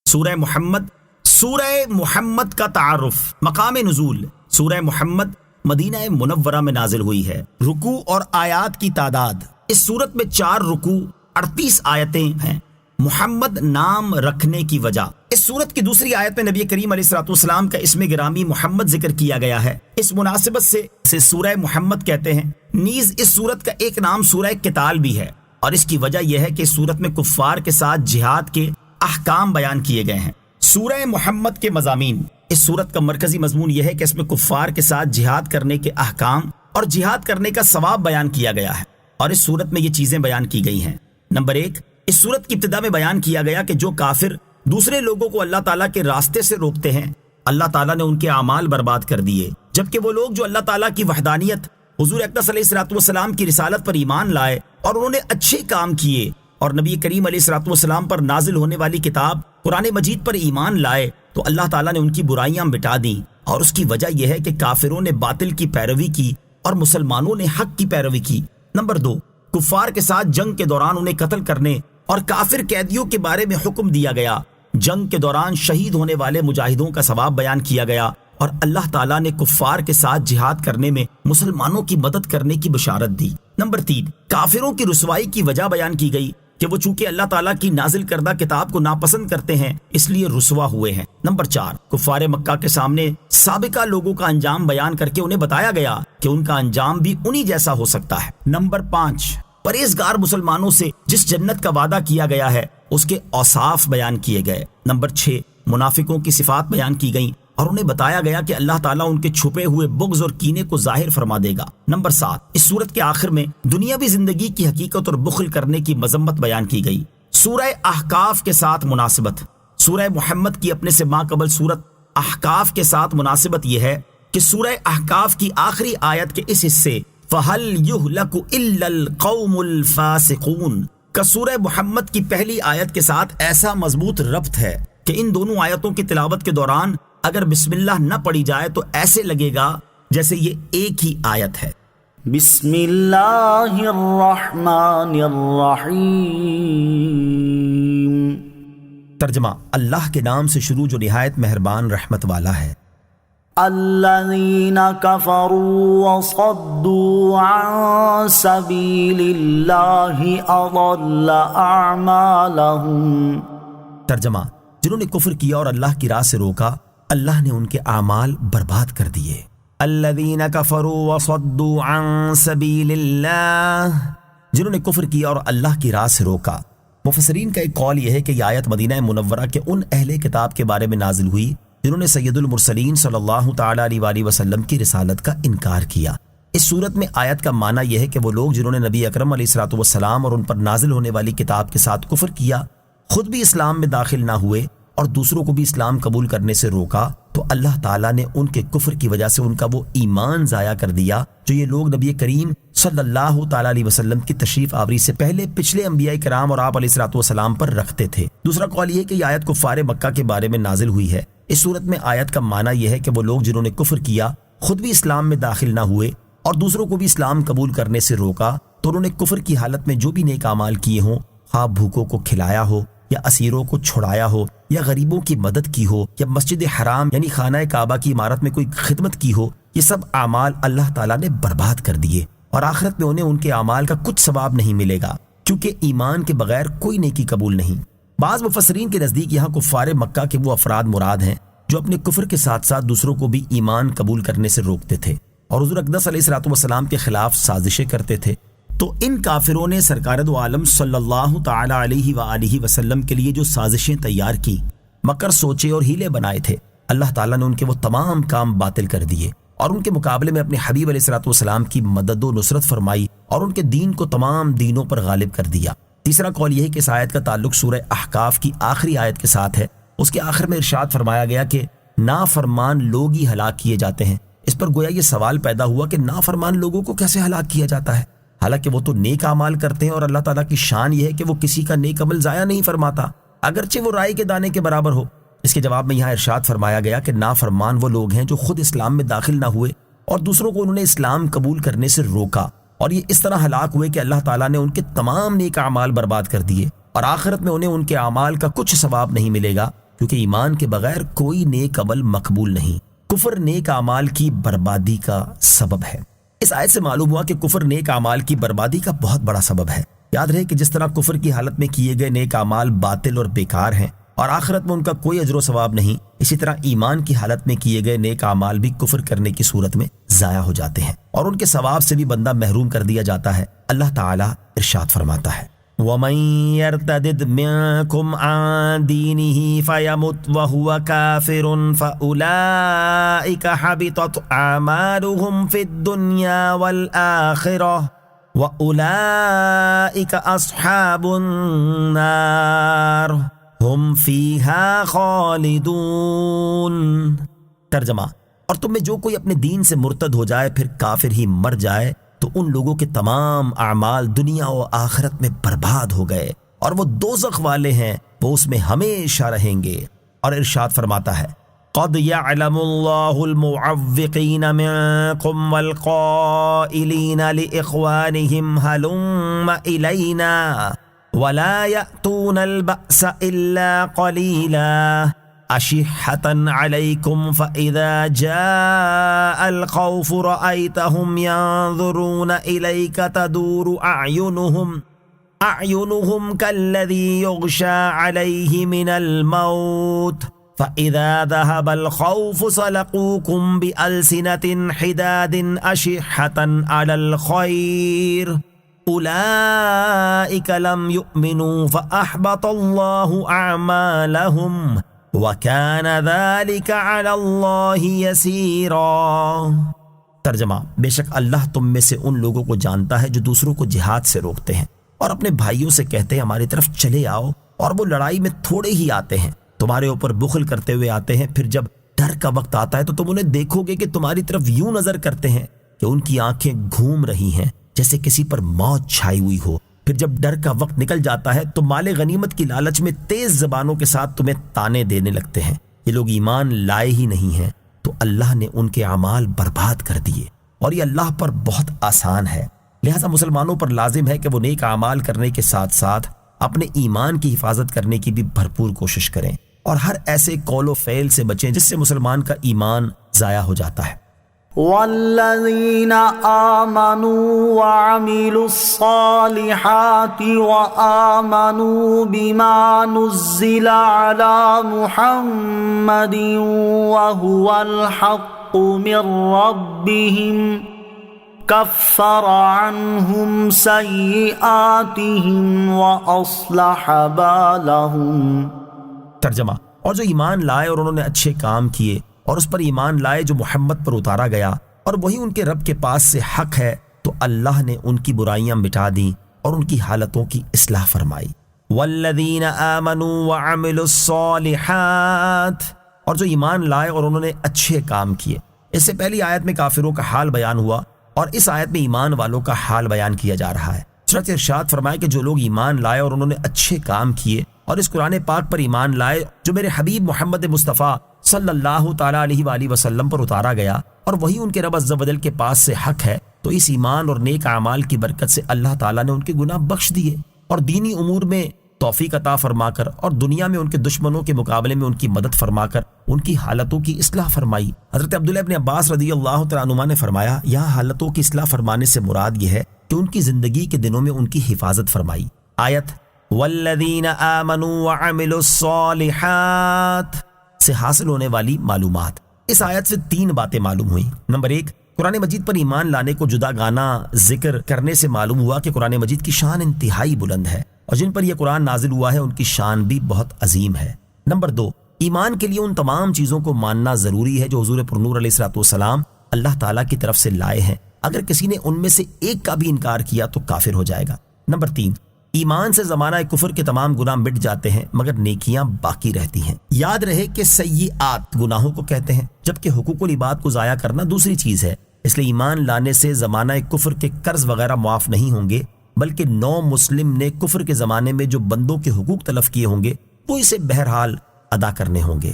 سورہ محمد. سورہ محمد کا تعارف. مقام نزول. سورہ محمد مدینہ منورہ میں نازل ہوئی ہے. رکوع اور آیات کی تعداد. اس سورت میں 4 رکوع 38 آیتیں ہیں. محمد نام رکھنے کی وجہ. اس سورت کی دوسری آیت میں نبی کریم علیہ الصلوۃ والسلام کا اسم گرامی محمد ذکر کیا گیا ہے. اس مناسبت سے سورہ محمد کہتے ہیں. نیز اس سورت کا ایک نام سورہ قتال بھی ہے، اور اس کی وجہ یہ ہے کہ اس سورت میں کفار کے ساتھ جہاد کے احکام بیان کیے گئے ہیں. سورہ محمد کے مضامین. اس سورت کا مرکزی مضمون یہ ہے کہ اس میں کفار کے ساتھ جہاد کرنے کے احکام اور جہاد کرنے کا ثواب بیان کیا گیا ہے، اور اس سورت میں یہ چیزیں بیان کی گئی ہیں. نمبر 1، اس سورت کی ابتدا میں بیان کیا گیا کہ جو کافر دوسرے لوگوں کو اللہ تعالیٰ کے راستے سے روکتے ہیں، اللہ تعالیٰ نے ان کے اعمال برباد کر دیے، جبکہ وہ لوگ جو اللہ تعالیٰ کی وحدانیت، حضور اقدس علیہ الصلوۃ والسلام کی رسالت پر ایمان لائے اور انہوں نے اچھے کام کیے اور نبی کریم علیہ الصلوۃ والسلام پر نازل ہونے والی کتاب قرآن مجید پر ایمان لائے، تو اللہ تعالیٰ نے ان کی برائیاں مٹا دیں. اور اس کی وجہ یہ ہے کہ کافروں نے باطل کی پیروی کی اور مسلمانوں نے حق کی پیروی کی. نمبر 2، کفار کے ساتھ جنگ کے دوران انہیں قتل کرنے اور کافر قیدیوں کے بارے میں حکم دیا گیا. جنگ کے دوران شہید ہونے والے مجاہدوں کا ثواب بیان کیا گیا، اور اللہ تعالیٰ نے کفار کے ساتھ جہاد کرنے میں مسلمانوں کی مدد کرنے کی بشارت دی. نمبر 3، کافروں کی رسوائی کی وجہ بیان کی گئی کہ وہ چونکہ اللہ تعالیٰ کی نازل کردہ کتاب کو ناپسند کرتے ہیں اس لیے رسوا ہوئے ہیں. نمبر 4، کفار مکہ کے سامنے سابقہ لوگوں کا انجام بیان کر کے انہیں بتایا گیا کہ ان کا انجام بھی انہی جیسا ہو سکتا ہے. نمبر 5، پرہیزگار مسلمانوں سے جس جنت کا وعدہ کیا گیا ہے اس کے اوصاف بیان کیے گئے. نمبر 6، منافقوں کی صفات بیان کی گئیں اور انہیں بتایا گیا کہ اللہ تعالیٰ ان کے چھپے ہوئے بغض اور کینے کو ظاہر فرما دے گا. نمبر 7، اس صورت کے آخر میں دنیاوی زندگی کی حقیقت اور بخل کرنے کی مذمت بیان کی گئی. سورہ احقاف کے ساتھ مناسبت. سورہ محمد کی اپنے سے ماقبل سورت احقاف کے ساتھ مناسبت یہ ہے کہ سورہ احقاف کی آخری آیت کے اس حصے فَهَلْ يُهْلَكُ إِلَّا الْقَوْمُ الْفَاسِقُونَ کا سورہ محمد کی پہلی آیت کے ساتھ ایسا مضبوط ربط ہے کہ ان دونوں آیتوں کی تلاوت کے دوران اگر بسم اللہ نہ پڑھی جائے تو ایسے لگے گا جیسے یہ ایک ہی آیت ہے. بسم اللہ الرحمن الرحیم. ترجمہ: اللہ کے نام سے شروع جو نہایت مہربان رحمت والا ہے. الذین کفروا وصدوا عن سبیل اللہ اضل اعمالهم. ترجمہ: جنہوں نے کفر کیا اور اللہ کی راہ سے روکا، اللہ نے ان کے اعمال برباد کر دیے. الذین کفروا وصدوا عن سبیل اللہ، جنہوں نے کفر کیا اور اللہ کی راہ سے روکا. مفسرین کا ایک قول یہ ہے کہ یہ آیت مدینہ منورہ کے ان اہل کتاب کے بارے میں نازل ہوئی جنہوں نے سید المرسلین صلی اللہ تعالیٰ علیہ وآلہ وسلم کی رسالت کا انکار کیا. اس صورت میں آیت کا معنی یہ ہے کہ وہ لوگ جنہوں نے نبی اکرم علیہ الصلوۃ والسلام اور ان پر نازل ہونے والی کتاب کے ساتھ کفر کیا، خود بھی اسلام میں داخل نہ ہوئے اور دوسروں کو بھی اسلام قبول کرنے سے روکا، تو اللہ تعالیٰ نے ان کے کفر کی وجہ سے ان کا وہ ایمان ضائع کر دیا جو یہ لوگ نبی کریم صلی اللہ تعالیٰ علیہ وسلم کی تشریف آوری سے پہلے پچھلے انبیاء کرام اور آپ علیہ الصلوۃ والسلام پر رکھتے تھے. دوسرا قول یہ ہے کہ یہ آیت کفار مکہ کے بارے میں نازل ہوئی ہے. اس صورت میں آیت کا معنی یہ ہے کہ وہ لوگ جنہوں نے کفر کیا، خود بھی اسلام میں داخل نہ ہوئے اور دوسروں کو بھی اسلام قبول کرنے سے روکا، تو انہوں نے کفر کی حالت میں جو بھی نیک اعمال کیے ہوں، خواہ بھوکوں کو کھلایا ہو یا اسیروں کو چھڑایا ہو یا غریبوں کی مدد کی ہو یا مسجد حرام یعنی خانہ کعبہ کی عمارت میں کوئی خدمت کی ہو، یہ سب اعمال اللہ تعالیٰ نے برباد کر دیے اور آخرت میں انہیں ان کے اعمال کا کچھ ثواب نہیں ملے گا، کیونکہ ایمان کے بغیر کوئی نیکی قبول نہیں. بعض مفسرین کے نزدیک یہاں کفار مکہ کے وہ افراد مراد ہیں جو اپنے کفر کے ساتھ ساتھ دوسروں کو بھی ایمان قبول کرنے سے روکتے تھے اور حضور اقدس علیہ الصلوۃ والسلام کے خلاف سازشیں کرتے تھے. تو ان کافروں نے سرکار دو عالم صلی اللہ تعالی علیہ وآلہ وسلم کے لیے جو سازشیں تیار کی، مکر سوچے اور ہیلے بنائے تھے، اللہ تعالیٰ نے ان کے وہ تمام کام باطل کر دیے اور ان کے مقابلے میں اپنے حبیب علیہ الصلوۃ والسلام کی مدد و نصرت فرمائی اور ان کے دین کو تمام دینوں پر غالب کر دیا. تیسرا قول یہ ہے کہ اس آیت کا تعلق سورہ احقاف کی آخری آیت کے ساتھ ہے. اس کے آخر میں ارشاد فرمایا گیا کہ نافرمان لوگ ہی ہلاک کیے جاتے ہیں. اس پر گویا یہ سوال پیدا ہوا کہ نافرمان لوگوں کو کیسے ہلاک کیا جاتا ہے، حالانکہ وہ تو نیک اعمال کرتے ہیں اور اللہ تعالیٰ کی شان یہ ہے کہ وہ کسی کا نیک عمل ضائع نہیں فرماتا اگرچہ وہ رائی کے دانے کے برابر ہو. اس کے جواب میں یہاں ارشاد فرمایا گیا کہ نافرمان وہ لوگ ہیں جو خود اسلام میں داخل نہ ہوئے اور دوسروں کو انہوں نے اسلام قبول کرنے سے روکا، اور یہ اس طرح ہلاک ہوئے کہ اللہ تعالیٰ نے ان کے تمام نیک اعمال برباد کر دیے اور آخرت میں انہیں ان کے اعمال کا کچھ ثواب نہیں ملے گا کیونکہ ایمان کے بغیر کوئی نیک عمل مقبول نہیں۔ کفر نیک اعمال کی بربادی کا سبب ہے۔ اس آیت سے معلوم ہوا کہ کفر نیک اعمال کی بربادی کا بہت بڑا سبب ہے۔ یاد رہے کہ جس طرح کفر کی حالت میں کیے گئے نیک اعمال باطل اور بیکار ہیں اور آخرت میں ان کا کوئی اجر و ثواب نہیں، اسی طرح ایمان کی حالت میں کیے گئے نیک اعمال بھی کفر کرنے کی صورت میں ضائع ہو جاتے ہیں اور ان کے ثواب سے بھی بندہ محروم کر دیا جاتا ہے۔ اللہ تعالیٰ ارشاد فرماتا ہے وَمَن يَرْتَدِدْ مِنكُمْ عَن دِينِهِ فَيَمُتْ وَهُوَ كَافِرٌ فَأُولَئِكَ حَبِطَتْ أَعْمَالُهُمْ فِي الدُّنْيَا وَالْآخِرَةِ وَأُولَئِكَ أَصْحَابُ النَّارِ هُمْ فِيهَا خَالِدُونَ۔ ترجمہ، اور تم میں جو کوئی اپنے دین سے مرتد ہو جائے پھر کافر ہی مر جائے تو ان لوگوں کے تمام اعمال دنیا و آخرت میں برباد ہو گئے اور وہ دوزخ والے ہیں، وہ اس میں ہمیشہ رہیں گے۔ اور ارشاد فرماتا ہے قَدْ يَعْلَمُ اللَّهُ الْمُعَوِّقِينَ مِنكُمْ وَالْقَائِلِينَ لِإِخْوَانِهِمْ هَلُمَّ إِلَيْنَا وَلَا يَأْتُونَ الْبَأْسَ إِلَّا قَلِيلًا أشحة عليكم فإذا جاء الخوف رأيتهم ينظرون إليك تدور أعينهم كالذي يغشى عليه من الموت فإذا ذهب الخوف سلقوكم بألسنة حداد أشحة على الخير أولئك لم يؤمنوا فأحبط الله أعمالهم وَكَانَ ذَلِكَ عَلَى اللَّهِ يَسِيرًا۔ ترجمہ، بے شک اللہ تم میں سے ان لوگوں کو جانتا ہے جو دوسروں کو جہاد سے روکتے ہیں اور اپنے بھائیوں سے کہتے ہیں ہماری طرف چلے آؤ، اور وہ لڑائی میں تھوڑے ہی آتے ہیں، تمہارے اوپر بخل کرتے ہوئے آتے ہیں، پھر جب ڈر کا وقت آتا ہے تو تم انہیں دیکھو گے کہ تمہاری طرف یوں نظر کرتے ہیں کہ ان کی آنکھیں گھوم رہی ہیں جیسے کسی پر موت چھائی ہوئی ہو۔ پھر جب ڈر کا وقت نکل جاتا ہے تو مال غنیمت کی لالچ میں تیز زبانوں کے ساتھ تمہیں تانے دینے لگتے ہیں۔ یہ لوگ ایمان لائے ہی نہیں ہیں تو اللہ نے ان کے اعمال برباد کر دیے، اور یہ اللہ پر بہت آسان ہے۔ لہٰذا مسلمانوں پر لازم ہے کہ وہ نیک اعمال کرنے کے ساتھ ساتھ اپنے ایمان کی حفاظت کرنے کی بھی بھرپور کوشش کریں اور ہر ایسے قول و فعل سے بچیں جس سے مسلمان کا ایمان ضائع ہو جاتا ہے۔ والذین آمنوا وعملوا الصالحات وآمنوا بما نزل على محمد وهو الحق من ربهم كفر عنهم سيئاتهم وأصلح بالهم۔ ترجمہ، اور جو ایمان لائے اور انہوں نے اچھے کام کیے اور اس پر ایمان لائے جو محمد پر اتارا گیا اور وہی ان کے رب کے پاس سے حق ہے، تو اللہ نے ان کی برائیاں مٹا دیں اور ان کی حالتوں کی اصلاح فرمائی۔ والذین آمنوا وعملوا الصالحات، اور جو ایمان لائے اور انہوں نے اچھے کام کیے۔ اس سے پہلی آیت میں کافروں کا حال بیان ہوا اور اس آیت میں ایمان والوں کا حال بیان کیا جا رہا ہے۔ چنانچہ ارشاد فرمائے کہ جو لوگ ایمان لائے اور انہوں نے اچھے کام کیے اور اس قرآن پاک پر ایمان لائے جو میرے حبیب محمد مصطفیٰ صلی اللہ تعالیٰ علیہ وآلہ وسلم پر اتارا گیا اور وہی ان کے رب عز و جل کے پاس سے حق ہے، تو اس ایمان اور نیک اعمال کی برکت سے اللہ تعالیٰ نے ان کے گناہ بخش دیے اور دینی امور میں توفیق عطا فرما کر اور دنیا میں ان کے دشمنوں کے مقابلے میں ان کی مدد فرما کر ان کی حالتوں کی اصلاح فرمائی۔ حضرت عبداللہ ابن عباس رضی اللہ تعالیٰ عنہما نے فرمایا، یہاں حالتوں کی اصلاح فرمانے سے مراد یہ ہے کہ ان کی زندگی کے دنوں میں ان کی حفاظت فرمائی۔ آیت والذین آمنوا وعملوا الصالحات سے حاصل ہونے والی معلومات۔ اس آیت سے 3 باتیں معلوم ہوئیں۔ نمبر 1، قرآن مجید پر ایمان لانے کو جدا گانا ذکر کرنے سے معلوم ہوا کہ قرآن مجید کی شان انتہائی بلند ہے اور جن پر یہ قرآن نازل ہوا ہے ان کی شان بھی بہت عظیم ہے۔ نمبر 2، ایمان کے لیے ان تمام چیزوں کو ماننا ضروری ہے جو حضور پرنور علیہ الصلوۃ والسلام اللہ تعالیٰ کی طرف سے لائے ہیں۔ اگر کسی نے ان میں سے ایک کا بھی انکار کیا تو کافر ہو جائے گا۔ نمبر 3، ایمان سے زمانہ کفر کے تمام گناہ مٹ جاتے ہیں مگر نیکیاں باقی رہتی ہیں۔ یاد رہے کہ سیئات گناہوں کو کہتے ہیں جبکہ حقوق العباد کو ضائع کرنا دوسری چیز ہے، اس لیے ایمان لانے سے زمانہ کفر کے قرض وغیرہ معاف نہیں ہوں گے، بلکہ نو مسلم نے کفر کے زمانے میں جو بندوں کے حقوق تلف کیے ہوں گے وہ اسے بہرحال ادا کرنے ہوں گے۔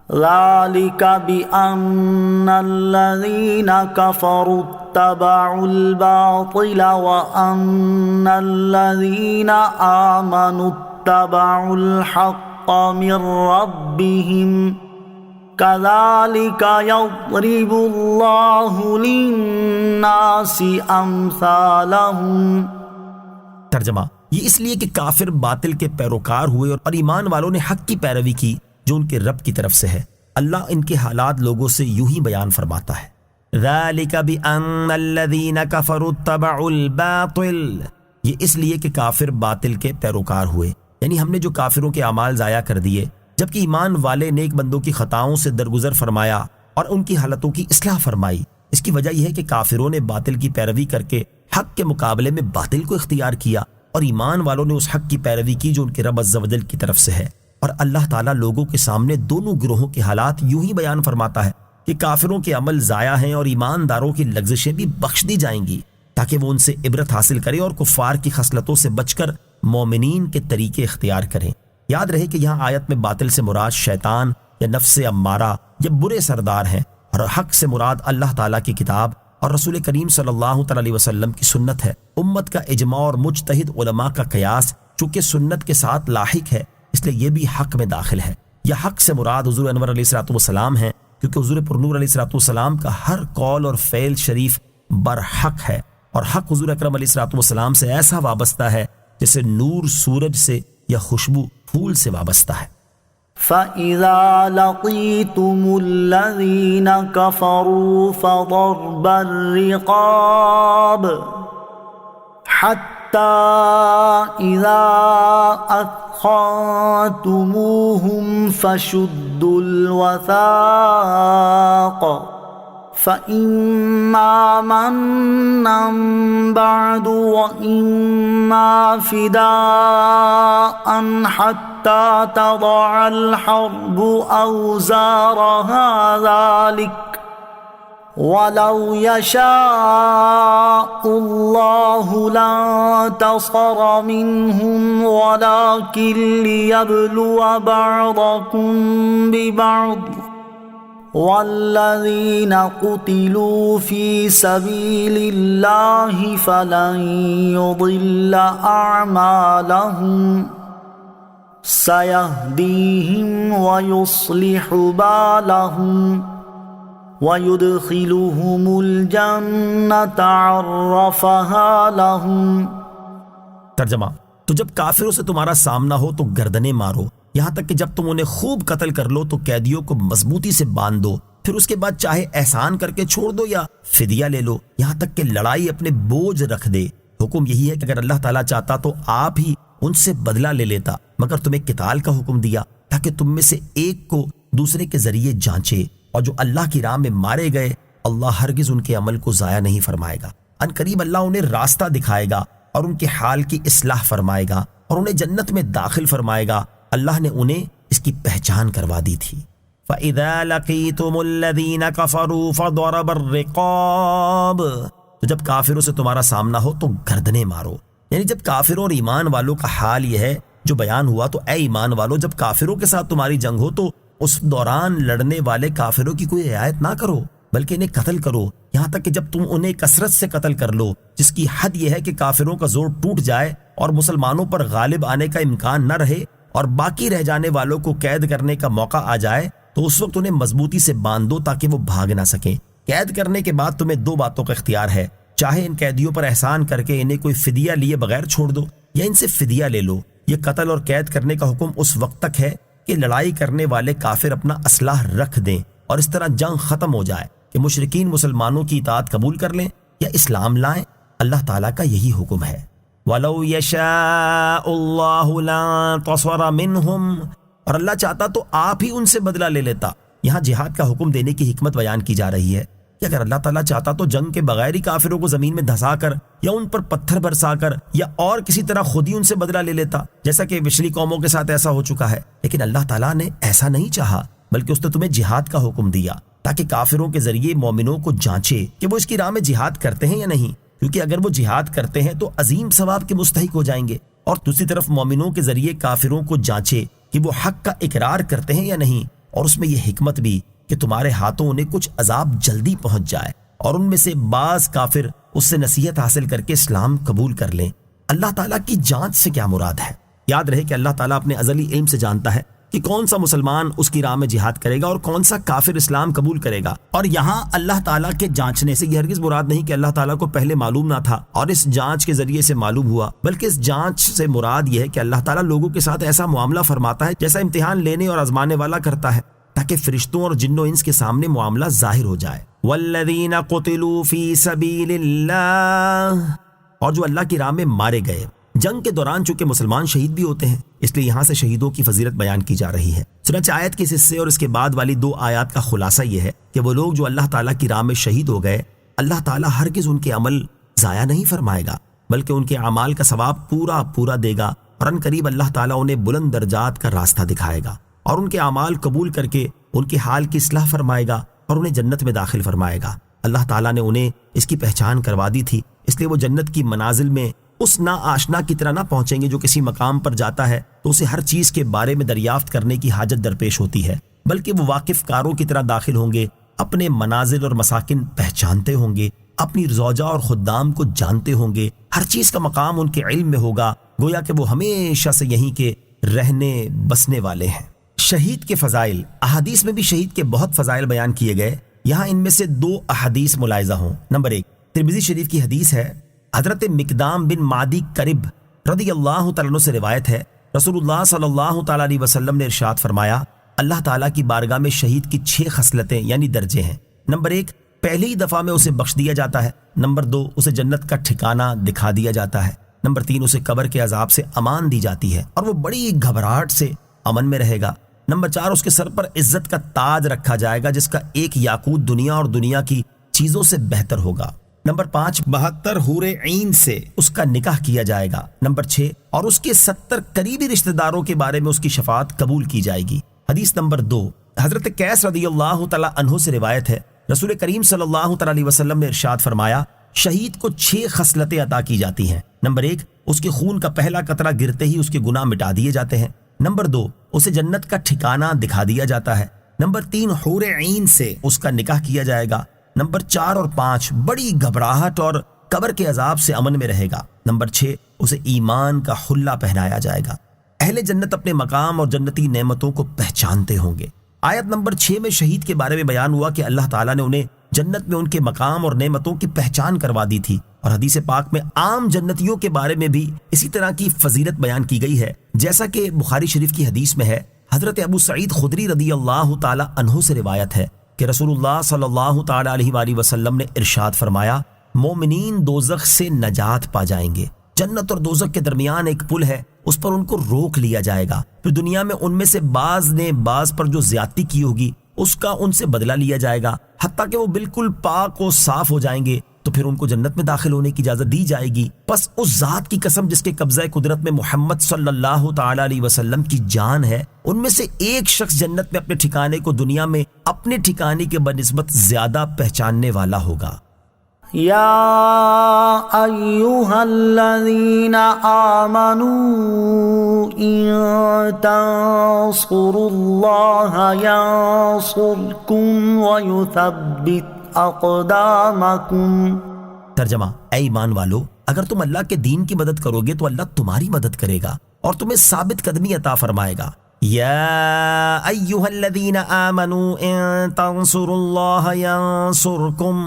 ذلك بأن الذين كفروا اتبعوا الباطل وأن الذين آمنوا اتبعوا الحق الحق من ربهم كذلك يضرب الله للناس أمثالهم۔ ترجمہ، یہ اس لیے کہ کافر باطل کے پیروکار ہوئے اور ایمان والوں نے حق کی پیروی کی جو ان کے رب کی طرف سے ہے۔ اللہ ان کے حالات لوگوں سے یوں ہی بیان فرماتا ہے، ذَلِكَ بِأَنَّ الَّذِينَ كَفَرُوا اتَّبَعُوا الْبَاطِلَ، یہ اس لیے کہ کافر باطل کے پیروکار ہوئے، یعنی ہم نے جو کافروں کے اعمال ضائع کر دیے، جبکہ ایمان والے نیک بندوں کی خطاؤں سے درگزر فرمایا اور ان کی حالتوں کی اصلاح فرمائی۔ اس کی وجہ یہ ہے کہ کافروں نے باطل کی پیروی کر کے حق کے مقابلے میں باطل کو اختیار کیا، اور ایمان والوں نے اس حق کی پیروی کی جو ان کے رب عز و جل کی طرف سے ہے۔ اور اللہ تعالیٰ لوگوں کے سامنے دونوں گروہوں کے حالات یوں ہی بیان فرماتا ہے کہ کافروں کے عمل ضائع ہیں اور ایمانداروں کی لغزشیں بھی بخش دی جائیں گی، تاکہ وہ ان سے عبرت حاصل کریں اور کفار کی خصلتوں سے بچ کر مومنین کے طریقے اختیار کریں۔ یاد رہے کہ یہاں آیت میں باطل سے مراد شیطان یا نفس امارہ یا برے سردار ہیں، اور حق سے مراد اللہ تعالیٰ کی کتاب اور رسول کریم صلی اللہ تعالی علیہ وسلم کی سنت ہے۔ امت کا اجماع اور مجتہد علماء کا قیاس چونکہ سنت کے ساتھ لاحق ہے، اس لیے یہ بھی حق میں داخل ہے۔ یا حق سے مراد حضور انور علیہ الصلوۃ والسلام ہیں، کیونکہ حضور پرنور علیہ الصلوۃ والسلام کا ہر قول اور فعل شریف برحق ہے، اور حق حضور اکرم علیہ الصلوۃ والسلام سے ایسا وابستہ ہے جیسے نور سورج سے یا خوشبو پھول سے وابستہ ہے۔ فَإِذَا لَقِيتُمُ الَّذِينَ كَفَرُوا فَضَرْبَ الرِّقَابِ حَتَّى إِذَا أَثْخَنتُمُوهُمْ فَشُدُّوا الْوَثَاقَ فَإِمَّا مَنًّا بَعْدُ وَإِمَّا فِدَاءً حَتَّى تَضَعَ الْحَرْبُ أَوْزَارَهَا ذَلِكَ وَلَوْ يَشَاءُ اللَّهُ لَانتَصَرَ مِنْهُمْ وَلَكِنْ لِيَبْلُوَ بَعْضَكُمْ بِبَعْضٍ وَالَّذِينَ قُتِلُوا فِي سَبِيلِ اللَّهِ فَلَنْ يُضِلَّ أَعْمَالَهُمْ سَيَهْدِيهِمْ وَيُصْلِحُ بَالَهُمْ وَيُدْخِلُهُمُ الْجَنَّةَ عَرَّفَهَا لَهُمْ۔ ترجمہ، تو جب کافروں سے تمہارا سامنا ہو تو گردنیں مارو، یہاں تک کہ جب تم انہیں خوب قتل کر لو تو قیدیوں کو مضبوطی سے باندھ دو، پھر اس کے بعد چاہے احسان کر کے چھوڑ دو یا فدیہ لے لو، یہاں تک کہ لڑائی اپنے بوجھ رکھ دے۔ حکم یہی ہے کہ اگر اللہ تعالیٰ چاہتا تو آپ ہی ان سے بدلہ لے لیتا، مگر تمہیں قتال کا حکم دیا تاکہ تم میں سے ایک کو دوسرے کے ذریعے جانچے، اور جو اللہ کی راہ میں مارے گئے اللہ ہرگز ان کے عمل کو ضائع نہیں فرمائے گا۔ ان قریب اللہ انہیں راستہ دکھائے گا اور ان کے حال کی اصلاح فرمائے گا اور انہیں جنت میں داخل فرمائے گا۔ اللہ نے انہیں اس کی پہچان کروا دی تھی۔ فَإِذَا لَقِيتُمُ الَّذِينَ كَفَرُوا فَضَرَبَ الرِّقَابَ، تو جب کافروں سے تمہارا سامنا ہو تو گردنیں مارو، یعنی جب کافروں اور ایمان والوں کا حال یہ ہے جو بیان ہوا، تو اے ایمان والوں جب کافروں کے ساتھ تمہاری جنگ ہو تو اس دوران لڑنے والے کافروں کی کوئی رعایت نہ کرو، بلکہ انہیں قتل کرو، یہاں تک کہ جب تم انہیں کثرت سے قتل کر لو، جس کی حد یہ ہے کہ کافروں کا زور ٹوٹ جائے اور مسلمانوں پر غالب آنے کا امکان نہ رہے اور باقی رہ جانے والوں کو قید کرنے کا موقع آ جائے، تو اس وقت انہیں مضبوطی سے باندھ دو تاکہ وہ بھاگ نہ سکیں۔ قید کرنے کے بعد تمہیں دو باتوں کا اختیار ہے، چاہے ان قیدیوں پر احسان کر کے انہیں کوئی فدیہ لیے بغیر چھوڑ دو یا ان سے فدیہ لے لو۔ یہ قتل اور قید کرنے کا حکم اس وقت تک ہے کہ لڑائی کرنے والے کافر اپنا اسلحہ رکھ دیں اور اس طرح جنگ ختم ہو جائے کہ مشرکین مسلمانوں کی اطاعت قبول کر لیں یا اسلام لائیں۔ اللہ تعالیٰ کا یہی حکم ہے۔ وَلَوْ يَشَاءُ اللَّهُ لَانتَصَرَ مِنْهُمْ، اور اللہ چاہتا تو آپ ہی ان سے بدلہ لے لیتا۔ یہاں جہاد کا حکم دینے کی حکمت بیان کی جا رہی ہے کہ اگر اللہ تعالیٰ چاہتا تو جنگ کے بغیر ہی کافروں کو زمین میں دھسا کر یا ان پر پتھر برسا کر یا اور کسی طرح خود ہی ان سے بدلہ لے لیتا، جیسا کہ پچھلی قوموں کے ساتھ ایسا ہو چکا ہے۔ لیکن اللہ تعالیٰ نے ایسا نہیں چاہا، بلکہ اس نے تمہیں جہاد کا حکم دیا تاکہ کافروں کے ذریعے مومنوں کو جانچے کہ وہ اس کی راہ میں جہاد کرتے ہیں یا نہیں، کیونکہ اگر وہ جہاد کرتے ہیں تو عظیم ثواب کے مستحق ہو جائیں گے، اور دوسری طرف مومنوں کے ذریعے کافروں کو جانچے کہ وہ حق کا اقرار کرتے ہیں یا نہیں، اور اس میں یہ حکمت بھی کہ تمہارے ہاتھوں انہیں کچھ عذاب جلدی پہنچ جائے اور ان میں سے بعض کافر اس سے نصیحت حاصل کر کے اسلام قبول کر لیں۔ اللہ تعالیٰ کی جانچ سے کیا مراد ہے؟ یاد رہے کہ اللہ تعالیٰ اپنے ازلی علم سے جانتا ہے کہ کون سا مسلمان اس کی راہ میں جہاد کرے گا اور کون سا کافر اسلام قبول کرے گا۔ اور یہاں اللہ تعالیٰ کے جانچنے سے یہ ہرگز مراد نہیں کہ اللہ تعالیٰ کو پہلے معلوم نہ تھا اور اس جانچ کے ذریعے سے معلوم ہوا، بلکہ اس جانچ سے مراد یہ ہے کہ اللہ تعالیٰ لوگوں کے ساتھ ایسا معاملہ فرماتا ہے جیسا امتحان لینے اور آزمانے والا کرتا ہے، تاکہ فرشتوں اور جن و انس کے سامنے معاملہ ظاہر ہو جائے۔ والذین قتلوا فی سبیل اللہ، اور جو اللہ کی راہ میں مارے گئے۔ جنگ کے دوران چونکہ مسلمان شہید بھی ہوتے ہیں، اس لیے یہاں سے شہیدوں کی فضیلت بیان کی جا رہی ہے۔ چنانچہ آیت کے اس حصے اور اس کے بعد والی 2 آیات کا خلاصہ یہ ہے کہ وہ لوگ جو اللہ تعالیٰ کی راہ میں شہید ہو گئے، اللہ تعالیٰ ہرگز ان کے عمل ضائع نہیں فرمائے گا، بلکہ ان کے اعمال کا ثواب پورا دے گا، اور ان قریب اللہ تعالیٰ انہیں بلند درجات کا راستہ دکھائے گا اور ان کے اعمال قبول کر کے ان کے حال کی اصلاح فرمائے گا اور انہیں جنت میں داخل فرمائے گا۔ اللہ تعالیٰ نے انہیں اس کی پہچان کروا دی تھی، اس لیے وہ جنت کی منازل میں اس نا آشنا کی طرح نہ پہنچیں گے جو کسی مقام پر جاتا ہے تو اسے ہر چیز کے بارے میں دریافت کرنے کی حاجت درپیش ہوتی ہے، بلکہ وہ واقف کاروں کی طرح داخل ہوں گے، اپنے منازل اور مساکن پہچانتے ہوں گے، اپنی زوجہ اور خدام کو جانتے ہوں گے، ہر چیز کا مقام ان کے علم میں ہوگا، گویا کہ وہ ہمیشہ سے یہیں کے رہنے بسنے والے ہیں۔ شہید کے فضائل، احادیث میں بھی شہید کے بہت فضائل بیان کیے گئے، یہاں ان میں سے 2 احادیث ملاحظہ ہوں۔ نمبر 1 ترمذی شریف کی حدیث ہے، حضرت مقدام بن معدی کرب رضی اللہ تعالیٰ عنہ سے روایت ہے، رسول اللہ صلی اللہ تعالیٰ علیہ وسلم نے ارشاد فرمایا، اللہ تعالیٰ کی بارگاہ میں شہید کی 6 خصلتیں یعنی درجے ہیں۔ نمبر 1 پہلی دفعہ میں اسے بخش دیا جاتا ہے۔ نمبر 2 اسے جنت کا ٹھکانہ دکھا دیا جاتا ہے۔ نمبر 3 اسے قبر کے عذاب سے امان دی جاتی ہے اور وہ بڑی گھبراہٹ سے امن میں رہے گا۔ نمبر 4 اس کے سر پر عزت کا تاج رکھا جائے گا جس کا ایک یاقوت دنیا اور دنیا کی چیزوں سے بہتر ہوگا۔ نمبر 5 72 حور عین سے اس کا نکاح کیا جائے گا۔ نمبر 6 اور اس کے 70 قریبی رشتہ داروں کے بارے میں اس کی شفاعت قبول کی جائے گی۔ حدیث نمبر 2 حضرت قیس رضی اللہ تعالیٰ عنہ سے روایت ہے، رسول کریم صلی اللہ تعالیٰ علیہ وسلم نے ارشاد فرمایا، شہید کو 6 خصلتیں عطا کی جاتی ہیں۔ نمبر 1 اس کے خون کا پہلا قطرہ گرتے ہی اس کے گناہ مٹا دیے جاتے ہیں۔ نمبر 2 اسے جنت کا ٹھکانہ دکھا دیا جاتا ہے۔ نمبر 3 حور عین سے اس کا نکاح کیا جائے گا۔ نمبر 4 اور 5 بڑی گھبراہٹ اور قبر کے عذاب سے امن میں رہے گا۔ نمبر 6 اسے ایمان کا حلہ پہنایا جائے گا۔ اہل جنت اپنے مقام اور جنتی نعمتوں کو پہچانتے ہوں گے۔ آیت نمبر 6 میں شہید کے بارے میں بیان ہوا کہ اللہ تعالیٰ نے انہیں جنت میں ان کے مقام اور نعمتوں کی پہچان کروا دی تھی، اور حدیث پاک میں عام جنتیوں کے بارے میں بھی اسی طرح کی فضیلت بیان کی گئی ہے، جیسا کہ بخاری شریف کی حدیث میں ہے۔ حضرت ابو سعید خدری رضی اللہ تعالیٰ عنہ سے روایت ہے کہ رسول اللہ صلی اللہ تعالیٰ علیہ وآلہ وسلم نے ارشاد فرمایا، مومنین دوزخ سے نجات پا جائیں گے، جنت اور دوزخ کے درمیان ایک پل ہے، اس پر ان کو روک لیا جائے گا، پھر دنیا میں ان میں سے بعض نے بعض پر جو زیادتی کی ہوگی اس کا ان سے بدلہ لیا جائے گا، حتیٰ کہ وہ بالکل پاک و صاف ہو جائیں گے، تو پھر ان کو جنت میں داخل ہونے کی اجازت دی جائے گی۔ پس اس ذات کی قسم جس کے قبضہ قدرت میں محمد صلی اللہ تعالی علیہ وسلم کی جان ہے، ان میں سے ایک شخص جنت میں اپنے ٹھکانے کو دنیا میں اپنے ٹھکانے کے بنسبت زیادہ پہچاننے والا ہوگا۔ یا ایہا الذین آمنوا ان تنصروا اللہ ینصرکم ویثبت اقدامکم۔ ترجمہ، اے ایمان والو، اگر تم اللہ کے دین کی مدد کرو گے تو اللہ تمہاری مدد کرے گا اور تمہیں ثابت قدمی عطا فرمائے گا۔ یا ایہا الذین آمنوا ان تنصروا اللہ ینصرکم،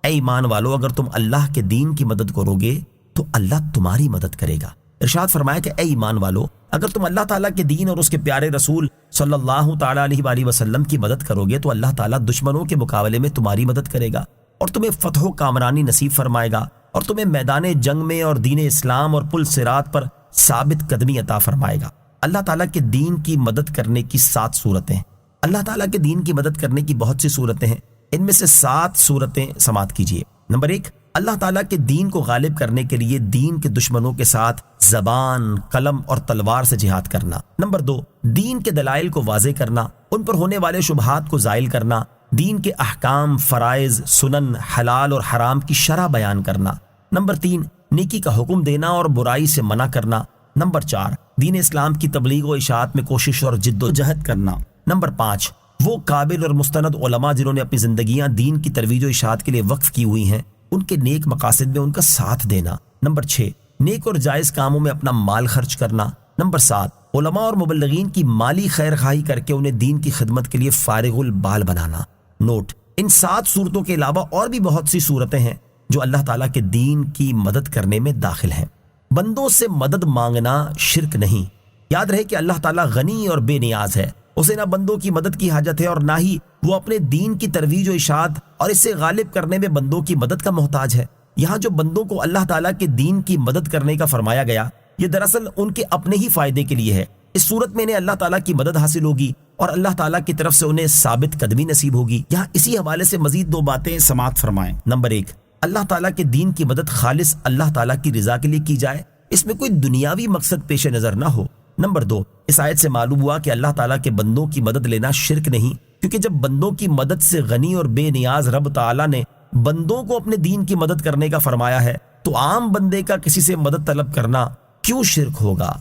اے ایمان والو، اگر تم اللہ کے دین کی مدد کرو گے تو اللہ تمہاری مدد کرے گا۔ ارشاد فرمایا کہ اے ایمان والو، اگر تم اللہ تعالیٰ کے دین اور اس کے پیارے رسول صلی اللہ تعالیٰ علیہ وآلہ وسلم کی مدد کرو گے تو اللہ تعالیٰ دشمنوں کے مقابلے میں تمہاری مدد کرے گا اور تمہیں فتح و کامرانی نصیب فرمائے گا اور تمہیں میدان جنگ میں اور دین اسلام اور پل صراط پر ثابت قدمی عطا فرمائے گا۔ اللہ تعالیٰ کے دین کی مدد کرنے کی 7 صورتیں۔ اللہ تعالیٰ کے دین کی مدد کرنے کی بہت سی صورتیں ہیں، ان میں سے 7 صورتیں سماعت کیجیے۔ نمبر 1، اللہ تعالیٰ کے دین کو غالب کرنے کے لیے دین کے دشمنوں کے ساتھ زبان، قلم اور تلوار سے جہاد کرنا۔ نمبر 2، دین کے دلائل کو واضح کرنا، ان پر ہونے والے شبہات کو زائل کرنا، دین کے احکام، فرائض، سنن، حلال اور حرام کی شرح بیان کرنا۔ نمبر 3، نیکی کا حکم دینا اور برائی سے منع کرنا۔ نمبر 4، دین اسلام کی تبلیغ و اشاعت میں کوشش اور جد و جہد کرنا۔ نمبر 5، وہ قابل اور مستند علماء جنہوں نے اپنی زندگیاں دین کی ترویج و اشاعت کے لیے وقف کی ہوئی ہیں، ان کے نیک مقاصد میں ان کا ساتھ دینا۔ نمبر 6، نیک اور جائز کاموں میں اپنا مال خرچ کرنا۔ نمبر 7، علماء اور مبلغین کی مالی خیر خواہی کر کے انہیں دین کی خدمت کے لیے فارغ البال بنانا۔ نوٹ: ان 7 صورتوں کے علاوہ اور بھی بہت سی صورتیں ہیں جو اللہ تعالیٰ کے دین کی مدد کرنے میں داخل ہیں۔ بندوں سے مدد مانگنا شرک نہیں۔ یاد رہے کہ اللہ تعالیٰ غنی اور بے نیاز ہے، اسے نہ بندوں کی مدد کی حاجت ہے اور نہ ہی وہ اپنے دین کی ترویج و اشاعت اور اسے غالب کرنے میں بندوں کی مدد کا محتاج ہے۔ یہاں جو بندوں کو اللہ تعالیٰ کے دین کی مدد کرنے کا فرمایا گیا، یہ دراصل ان کے اپنے ہی فائدے کے لیے ہے۔ اس صورت میں انہیں اللہ تعالیٰ کی مدد حاصل ہوگی اور اللہ تعالیٰ کی طرف سے انہیں ثابت قدمی نصیب ہوگی۔ یہاں اسی حوالے سے مزید 2 باتیں سماعت فرمائیں۔ نمبر 1، اللہ تعالیٰ کے دین کی مدد خالص اللہ تعالیٰ کی رضا کے لیے کی جائے، اس میں کوئی دنیاوی مقصد پیش نظر نہ ہو۔ نمبر 2، اس آیت سے معلوم ہوا کہ اللہ تعالیٰ کے بندوں کی مدد لینا شرک نہیں، کیونکہ جب بندوں کی مدد سے غنی اور بے نیاز رب تعالیٰ نے بندوں کو اپنے دین کی مدد کرنے کا فرمایا ہے تو عام بندے کا کسی سے مدد طلب کرنا کیوں شرک ہوگا؟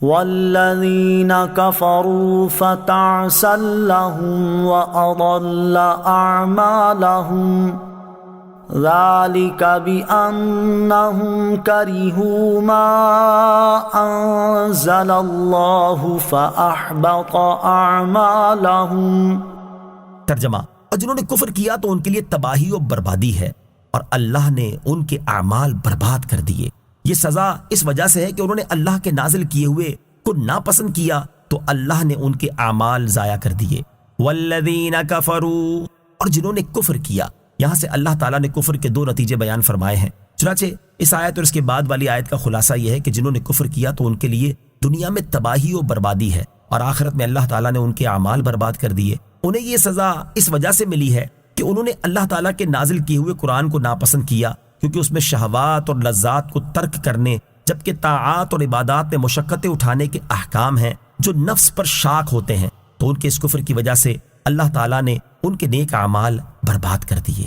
والذین کفروا فتعسا لهم وأضل أعمالهم ذلك بأنهم كرهوا ما أنزل الله فأحبط أعمالهم۔ ترجمہ: اور جنہوں نے کفر کیا تو ان کے لیے تباہی و بربادی ہے اور اللہ نے ان کے اعمال برباد کر دیے۔ یہ سزا اس وجہ سے ہے کہ انہوں نے اللہ کے نازل کیے ہوئے کو ناپسند کیا تو اللہ نے ان کے اعمال ضائع کر دیے۔ والذین کفروا، اور جنہوں نے کفر کیا، یہاں سے اللہ تعالیٰ نے کفر کے 2 نتیجے بیان فرمائے ہیں۔ چنانچہ اس آیت اور اس کے بعد والی آیت کا خلاصہ یہ ہے کہ جنہوں نے کفر کیا تو ان کے لیے دنیا میں تباہی و بربادی ہے اور آخرت میں اللہ تعالیٰ نے ان کے اعمال برباد کر دیے۔ انہیں یہ سزا اس وجہ سے ملی ہے کہ انہوں نے اللہ تعالیٰ کے نازل کیے ہوئے قرآن کو ناپسند کیا، کیونکہ اس میں شہوات اور لذات کو ترک کرنے جبکہ طاعات اور عبادات میں مشقتیں اٹھانے کے احکام ہیں جو نفس پر شاق ہوتے ہیں، تو ان کے اس کفر کی وجہ سے اللہ تعالیٰ نے ان کے نیک اعمال برباد کر دیے۔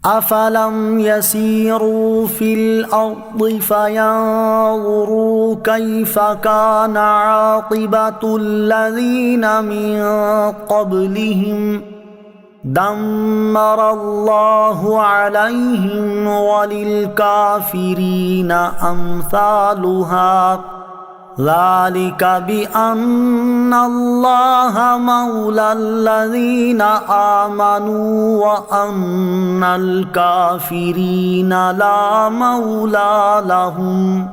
افلم يسيروا في الارض فينظروا كيف كان عاقبة الذين من قبلهم دمر الله عليهم وللكافرين أمثالها ذلك بأن الله مولى الذين آمنوا وأن الكافرين لا مولى لهم۔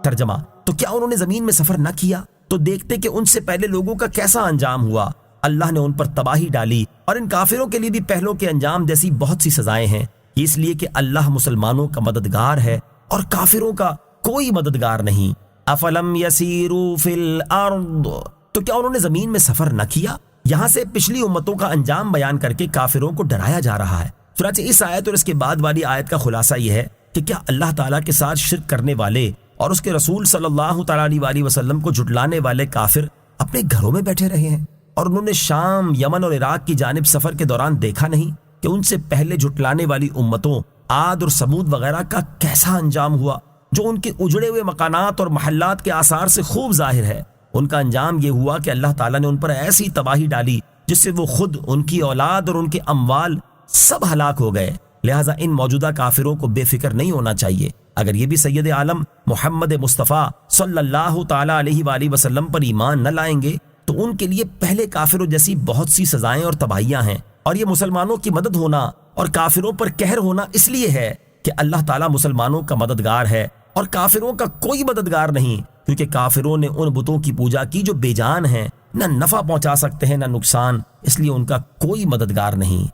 ترجمہ: تو کیا انہوں نے زمین میں سفر نہ کیا تو دیکھتے کہ ان سے پہلے لوگوں کا کیسا انجام ہوا؟ اللہ نے ان پر تباہی ڈالی اور ان کافروں کے لیے بھی پہلوں کے انجام جیسی بہت سی سزائیں ہیں، اس لیے کہ اللہ مسلمانوں کا مددگار ہے اور کافروں کا کوئی مددگار نہیں۔ افلم یسیروا فی الارض، تو کیا انہوں نے زمین میں سفر نہ کیا؟ یہاں سے پچھلی امتوں کا انجام بیان کر کے کافروں کو ڈرایا جا رہا ہے۔ چنانچہ اس آیت اور اس کے بعد والی آیت کا خلاصہ یہ ہے کہ کیا اللہ تعالیٰ کے ساتھ شرک کرنے والے اور اس کے رسول صلی اللہ تعالیٰ علیہ وسلم کو جھٹلانے والے کافر اپنے گھروں میں بیٹھے رہے ہیں اور انہوں نے شام، یمن اور عراق کی جانب سفر کے دوران دیکھا نہیں کہ ان سے پہلے جھٹلانے والی امتوں عاد اور سمود وغیرہ کا کیسا انجام ہوا، جو ان کے اجڑے ہوئے مکانات اور محلات کے آثار سے خوب ظاہر ہے۔ ان کا انجام یہ ہوا کہ اللہ تعالیٰ نے ان پر ایسی تباہی ڈالی جس سے وہ خود، ان کی اولاد اور ان کے اموال سب ہلاک ہو گئے۔ لہٰذا ان موجودہ کافروں کو بے فکر نہیں ہونا چاہیے۔ اگر یہ بھی سید عالم محمد مصطفیٰ صلی اللہ تعالیٰ علیہ وآلہ وسلم پر ایمان نہ لائیں گے تو ان کے لیے پہلے کافروں جیسی بہت سی سزائیں اور تباہیاں ہیں، اور یہ مسلمانوں کی مدد ہونا اور کافروں پر قہر ہونا اس لیے ہے کہ اللہ تعالیٰ مسلمانوں کا مددگار ہے اور کافروں کا کوئی مددگار نہیں، کیونکہ کافروں نے ان بتوں کی پوجا کی جو بے جان ہیں، نہ نفع پہنچا سکتے ہیں نہ نقصان، اس لیے ان کا کوئی مددگار نہیں۔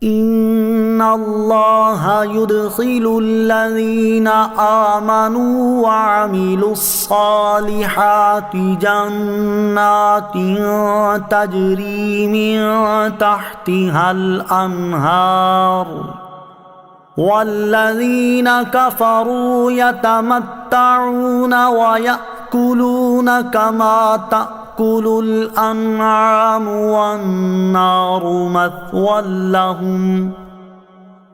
ان اللہ يدخل الذین آمنوا وعملوا الصالحات جنات تجری من تحتها الانہار والذین کفروا یتمتعون ویأکلون کما تأکل الانعام والنار مثوی لہم۔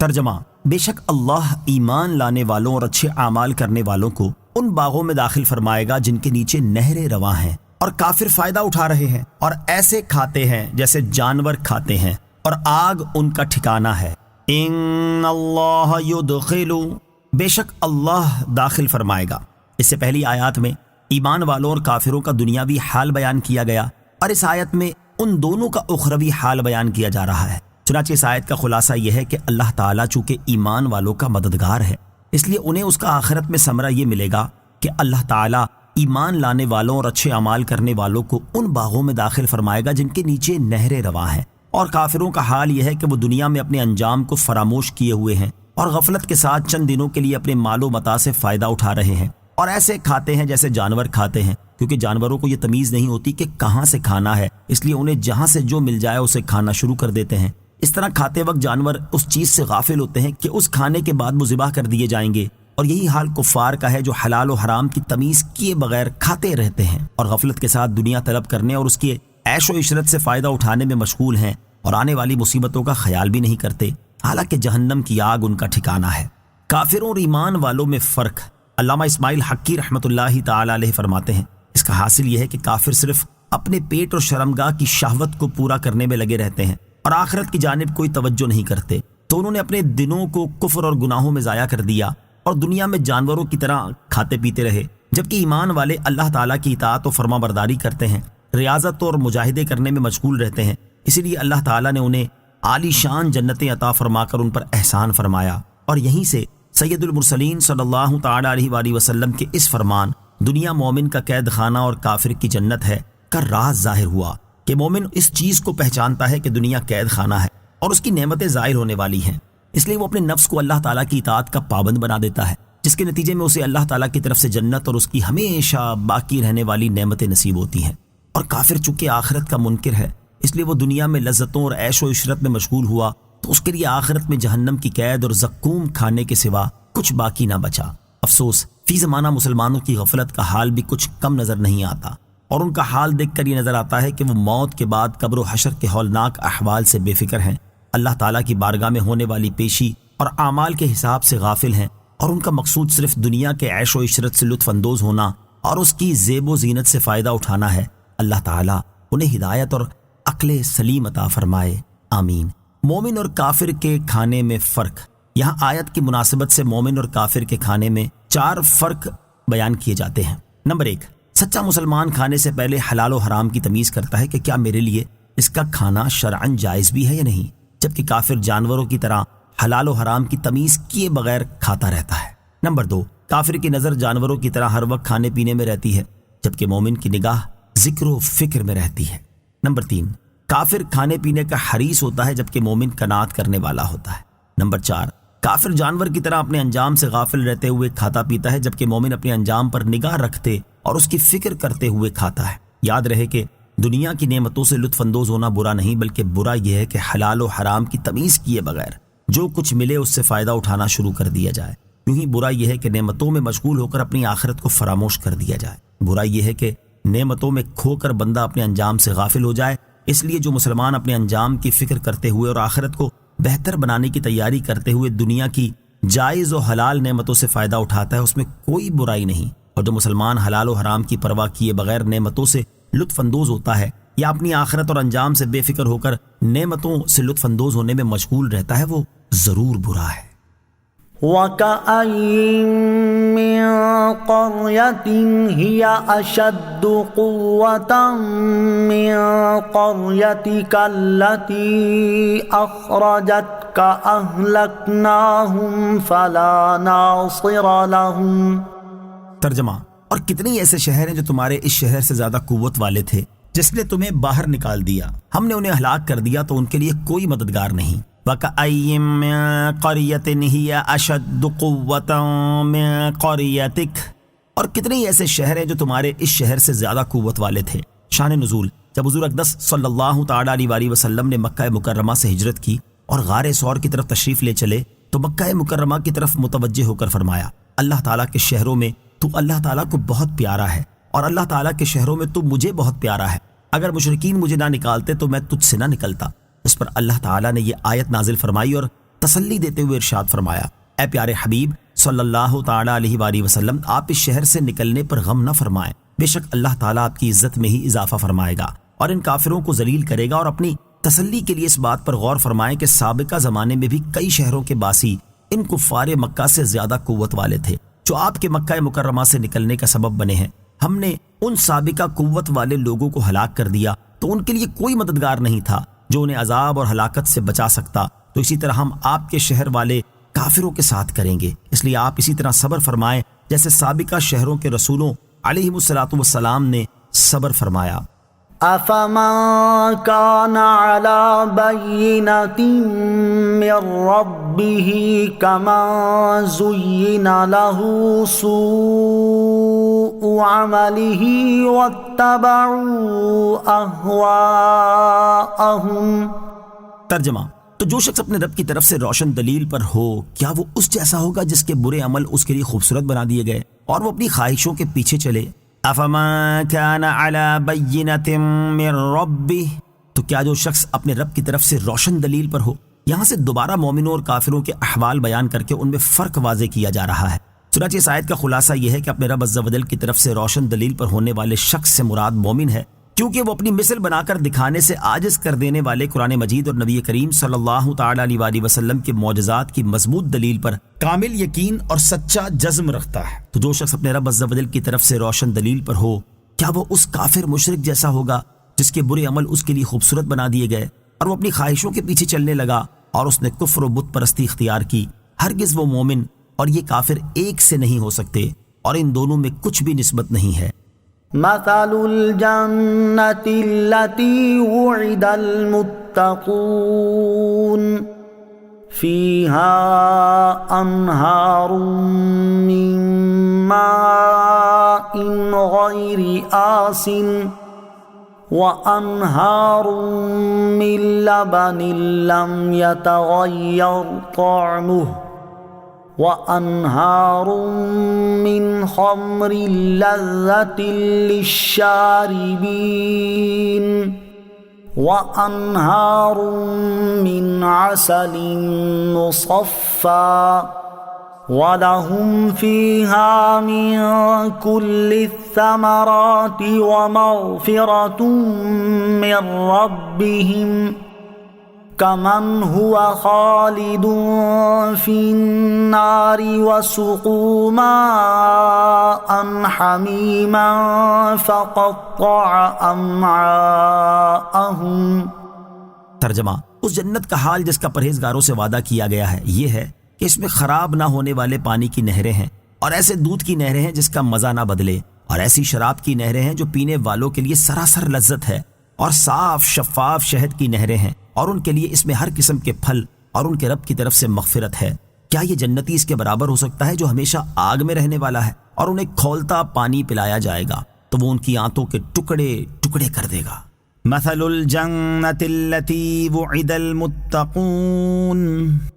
ترجمہ: بے شک اللہ ایمان لانے والوں اور اچھے اعمال کرنے والوں کو ان باغوں میں داخل فرمائے گا جن کے نیچے نہریں رواں ہیں، اور کافر فائدہ اٹھا رہے ہیں اور ایسے کھاتے ہیں جیسے جانور کھاتے ہیں، اور آگ ان کا ٹھکانہ ہے۔ ان اللہ یدخل، بے شک اللہ داخل فرمائے گا۔ اس سے پہلی آیات میں ایمان والوں اور کافروں کا دنیاوی حال بیان کیا گیا، اور اس آیت میں ان دونوں کا اخروی حال بیان کیا جا رہا ہے۔ چنانچہ اس آیت کا خلاصہ یہ ہے کہ اللہ تعالیٰ چونکہ ایمان والوں کا مددگار ہے، اس لیے انہیں اس کا آخرت میں ثمرہ یہ ملے گا کہ اللہ تعالیٰ ایمان لانے والوں اور اچھے اعمال کرنے والوں کو ان باغوں میں داخل فرمائے گا جن کے نیچے نہریں رواں ہیں، اور کافروں کا حال یہ ہے کہ وہ دنیا میں اپنے انجام کو فراموش کیے ہوئے ہیں اور غفلت کے ساتھ چند دنوں کے لیے اپنے مال و متاع سے فائدہ اٹھا رہے ہیں، اور ایسے کھاتے ہیں جیسے جانور کھاتے ہیں، کیونکہ جانوروں کو یہ تمیز نہیں ہوتی کہ کہاں سے کھانا ہے، اس لیے انہیں جہاں سے جو مل جائے اسے کھانا شروع کر دیتے ہیں۔ اس طرح کھاتے وقت جانور اس چیز سے غافل ہوتے ہیں کہ اس کھانے کے بعد وہ ذبح کر دیے جائیں گے، اور یہی حال کفار کا ہے جو حلال و حرام کی تمیز کیے بغیر کھاتے رہتے ہیں اور غفلت کے ساتھ دنیا طلب کرنے اور اس کی عیش و عشرت سے فائدہ اٹھانے میں مشغول ہیں، اور آنے والی مصیبتوں کا خیال بھی نہیں کرتے، حالانکہ جہنم کی آگ ان کا ٹھکانہ ہے۔ کافروں اور ایمان والوں میں فرق علامہ اسماعیل حقی رحمۃ اللہ تعالی علیہ فرماتے ہیں، اس کا حاصل یہ ہے کہ کافر صرف اپنے پیٹ اور شرمگاہ کی شہوت کو پورا کرنے میں لگے رہتے ہیں اور آخرت کی جانب کوئی توجہ نہیں کرتے، تو انہوں نے اپنے دنوں کو کفر اور گناہوں میں ضائع کر دیا اور دنیا میں جانوروں کی طرح کھاتے پیتے رہے، جبکہ ایمان والے اللہ تعالیٰ کی اطاعت و فرما برداری کرتے ہیں، ریاضت اور مجاہدے کرنے میں مشغول رہتے ہیں، اسی لیے اللہ تعالیٰ نے انہیں عالی شان جنتیں عطا فرما کر ان پر احسان فرمایا، اور یہیں سے سید المرسلین صلی اللہ تعالی علیہ وآلہ وسلم کے اس فرمان دنیا مومن کا قید خانہ اور کافر کی جنت ہے کا راز ظاہر ہوا کہ مومن اس چیز کو پہچانتا ہے کہ دنیا قید خانہ ہے اور اس کی نعمتیں ظاہر ہونے والی ہیں، اس لیے وہ اپنے نفس کو اللہ تعالیٰ کی اطاعت کا پابند بنا دیتا ہے، جس کے نتیجے میں اسے اللہ تعالیٰ کی طرف سے جنت اور اس کی ہمیشہ باقی رہنے والی نعمتیں نصیب ہوتی ہیں۔ اور کافر چونکہ آخرت کا منکر ہے، اس لیے وہ دنیا میں لذتوں اور عیش و عشرت میں مشغول ہوا تو اس کے لیے آخرت میں جہنم کی قید اور زقوم کھانے کے سوا کچھ باقی نہ بچا۔ افسوس، فی زمانہ مسلمانوں کی غفلت کا حال بھی کچھ کم نظر نہیں آتا، اور ان کا حال دیکھ کر یہ نظر آتا ہے کہ وہ موت کے بعد قبر و حشر کے ہولناک احوال سے بے فکر ہیں، اللہ تعالیٰ کی بارگاہ میں ہونے والی پیشی اور اعمال کے حساب سے غافل ہیں، اور ان کا مقصود صرف دنیا کے عیش و عشرت سے لطف اندوز ہونا اور اس کی زیب و زینت سے فائدہ اٹھانا ہے۔ اللہ تعالیٰ انہیں ہدایت اور عقل سلیم عطا فرمائے، آمین۔ مومن اور کافر کے کھانے میں فرق۔ یہاں آیت کی مناسبت سے مومن اور کافر کے کھانے میں 4 فرق بیان کیے جاتے ہیں۔ نمبر 1، سچا مسلمان کھانے سے پہلے حلال و حرام کی تمیز کرتا ہے کہ کیا میرے لیے اس کا کھانا شرعاً جائز بھی ہے یا نہیں، جبکہ کافر جانوروں کی طرح حلال و حرام کی تمیز کیے بغیر کھاتا رہتا ہے۔ نمبر 2، کافر کی نظر جانوروں کی طرح ہر وقت کھانے پینے میں رہتی ہے، جبکہ مومن کی نگاہ ذکر و فکر میں رہتی ہے۔ نمبر 3، کافر کھانے پینے کا حریص ہوتا ہے جبکہ مومن قناعت کرنے والا ہوتا ہے۔ نمبر 4، کافر جانور کی طرح اپنے انجام سے غافل رہتے ہوئے کھاتا پیتا ہے، جبکہ مومن اپنے انجام پر نگاہ رکھتے اور اس کی فکر کرتے ہوئے کھاتا ہے۔ یاد رہے کہ دنیا کی نعمتوں سے لطف اندوز ہونا برا نہیں، بلکہ برا یہ ہے کہ حلال و حرام کی تمیز کیے بغیر جو کچھ ملے اس سے فائدہ اٹھانا شروع کر دیا جائے۔ یوں ہی برا یہ ہے کہ نعمتوں میں مشغول ہو کر اپنی آخرت کو فراموش کر دیا جائے۔ برا یہ ہے کہ نعمتوں میں کھو کر بندہ اپنے انجام سے غافل ہو جائے۔ اس لیے جو مسلمان اپنے انجام کی فکر کرتے ہوئے اور آخرت کو بہتر بنانے کی تیاری کرتے ہوئے دنیا کی جائز و حلال نعمتوں سے فائدہ اٹھاتا ہے، اس میں کوئی برائی نہیں، اور جو مسلمان حلال و حرام کی پرواہ کیے بغیر نعمتوں سے لطف اندوز ہوتا ہے یا اپنی آخرت اور انجام سے بے فکر ہو کر نعمتوں سے لطف اندوز ہونے میں مشغول رہتا ہے، وہ ضرور برا ہے۔ وَكَأَيِّن مِّن قَرْيَةٍ هِيَ أَشَدُّ قُوَّةً مِّن قَرْيَتِكَ الَّتِي أَخْرَجَتْكَ أَهْلَكْنَاهُمْ فَلَا نَاصِرَ لَهُمْ۔ ترجمہ، اور کتنے ایسے شہر ہیں جو تمہارے اس شہر سے زیادہ قوت والے تھے، جس نے تمہیں باہر نکال دیا، ہم نے انہیں ہلاک کر دیا تو ان کے لیے کوئی مددگار نہیں۔ وَكَأَيِّن مِّن قَرْيَةٍ هِيَ أَشَدُّ قُوَّةً مِّن قَرْيَتِكَ، اور کتنے ایسے شہر ہیں جو تمہارے اس شہر سے زیادہ قوت والے تھے۔ شان نزول، جب حضور اقدس صلی اللہ تعالی علیہ وآلہ وسلم نے مکہ مکرمہ سے ہجرت کی اور غار ثور کی طرف تشریف لے چلے تو مکہ مکرمہ کی طرف متوجہ ہو کر فرمایا، اللہ تعالیٰ کے شہروں میں تو اللہ تعالیٰ کو بہت پیارا ہے، اور اللہ تعالیٰ کے شہروں میں تو مجھے بہت پیارا ہے، اگر مشرکین مجھے نہ نکالتے تو میں تجھ سے نہ نکلتا۔ اس پر اللہ تعالیٰ نے یہ آیت نازل فرمائی اور تسلی دیتے ہوئے ارشاد فرمایا، اے پیارے حبیب صلی اللہ تعالی علیہ وآلہ وسلم، آپ اس شہر سے نکلنے پر غم نہ فرمائیں، بے شک اللہ تعالیٰ آپ کی عزت میں ہی اضافہ فرمائے گا اور ان کافروں کو ذلیل کرے گا۔ اور اپنی تسلی کے لیے اس بات پر غور فرمائیں کہ سابقہ زمانے میں بھی کئی شہروں کے باسی ان کفار مکہ سے زیادہ قوت والے تھے جو آپ کے مکہ مکرمہ سے نکلنے کا سبب بنے ہیں۔ ہم نے ان سابقہ قوت والے لوگوں کو ہلاک کر دیا تو ان کے لیے کوئی مددگار نہیں تھا جو انہیں عذاب اور ہلاکت سے بچا سکتا، تو اسی طرح ہم آپ کے شہر والے کافروں کے ساتھ کریں گے، اس لیے آپ اسی طرح صبر فرمائیں جیسے سابقہ شہروں کے رسولوں علیہم الصلاۃ والسلام نے صبر فرمایا۔ أفمن كان على بينة من ربه كمن زين له سوء عمله واتبعوا أهواءهم۔ ترجمہ، تو جو شخص اپنے رب کی طرف سے روشن دلیل پر ہو، کیا وہ اس جیسا ہوگا جس کے برے عمل اس کے لیے خوبصورت بنا دیے گئے اور وہ اپنی خواہشوں کے پیچھے چلے؟ افمن كان على بينة من ربه، تو کیا جو شخص اپنے رب کی طرف سے روشن دلیل پر ہو۔ یہاں سے دوبارہ مومنوں اور کافروں کے احوال بیان کر کے ان میں فرق واضح کیا جا رہا ہے۔ چنانچہ اس آیت کا خلاصہ یہ ہے کہ اپنے رب عز و جل کی طرف سے روشن دلیل پر ہونے والے شخص سے مراد مومن ہے، کیونکہ وہ اپنی مثل بنا کر دکھانے سے عاجز کر دینے والے قرآن مجید اور نبی کریم صلی اللہ تعالی علیہ وآلہ وسلم کے معجزات کی مضبوط دلیل پر کامل یقین اور سچا جزم رکھتا ہے۔ تو جو شخص اپنے رب عز و جل کی طرف سے روشن دلیل پر ہو، کیا وہ اس کافر مشرک جیسا ہوگا جس کے برے عمل اس کے لیے خوبصورت بنا دیے گئے اور وہ اپنی خواہشوں کے پیچھے چلنے لگا اور اس نے کفر و بت پرستی اختیار کی؟ ہرگز وہ مومن اور یہ کافر ایک سے نہیں ہو سکتے، اور ان دونوں میں کچھ بھی نسبت نہیں ہے۔ مثل الجنة التي وعد المتقون فيها أنهار من ماء غير آسن وأنهار من لبن لم يتغير طعمه وأنهار من خمر لذة للشاربين وأنهار من عسل مصفى ولهم فيها من كل الثمرات ومغفرة من ربهم كمن هو خالد في النار وسقوا ماء حميما فقطع أمعاءهم۔ ترجمہ، اس جنت کا حال جس کا پرہیزگاروں سے وعدہ کیا گیا ہے یہ ہے کہ اس میں خراب نہ ہونے والے پانی کی نہریں ہیں، اور ایسے دودھ کی نہریں ہیں جس کا مزہ نہ بدلے، اور ایسی شراب کی نہریں ہیں جو پینے والوں کے لیے سراسر لذت ہے، اور صاف شفاف شہد کی نہریں ہیں، اور ان کے لیے اس میں ہر قسم کے پھل اور ان کے رب کی طرف سے مغفرت ہے۔ کیا یہ جنتی اس کے برابر ہو سکتا ہے جو ہمیشہ آگ میں رہنے والا ہے اور انہیں کھولتا پانی پلایا جائے گا تو وہ ان کی آنتوں کے ٹکڑے ٹکڑے کر دے گا۔ مثل الجنة التي وعد المتقون،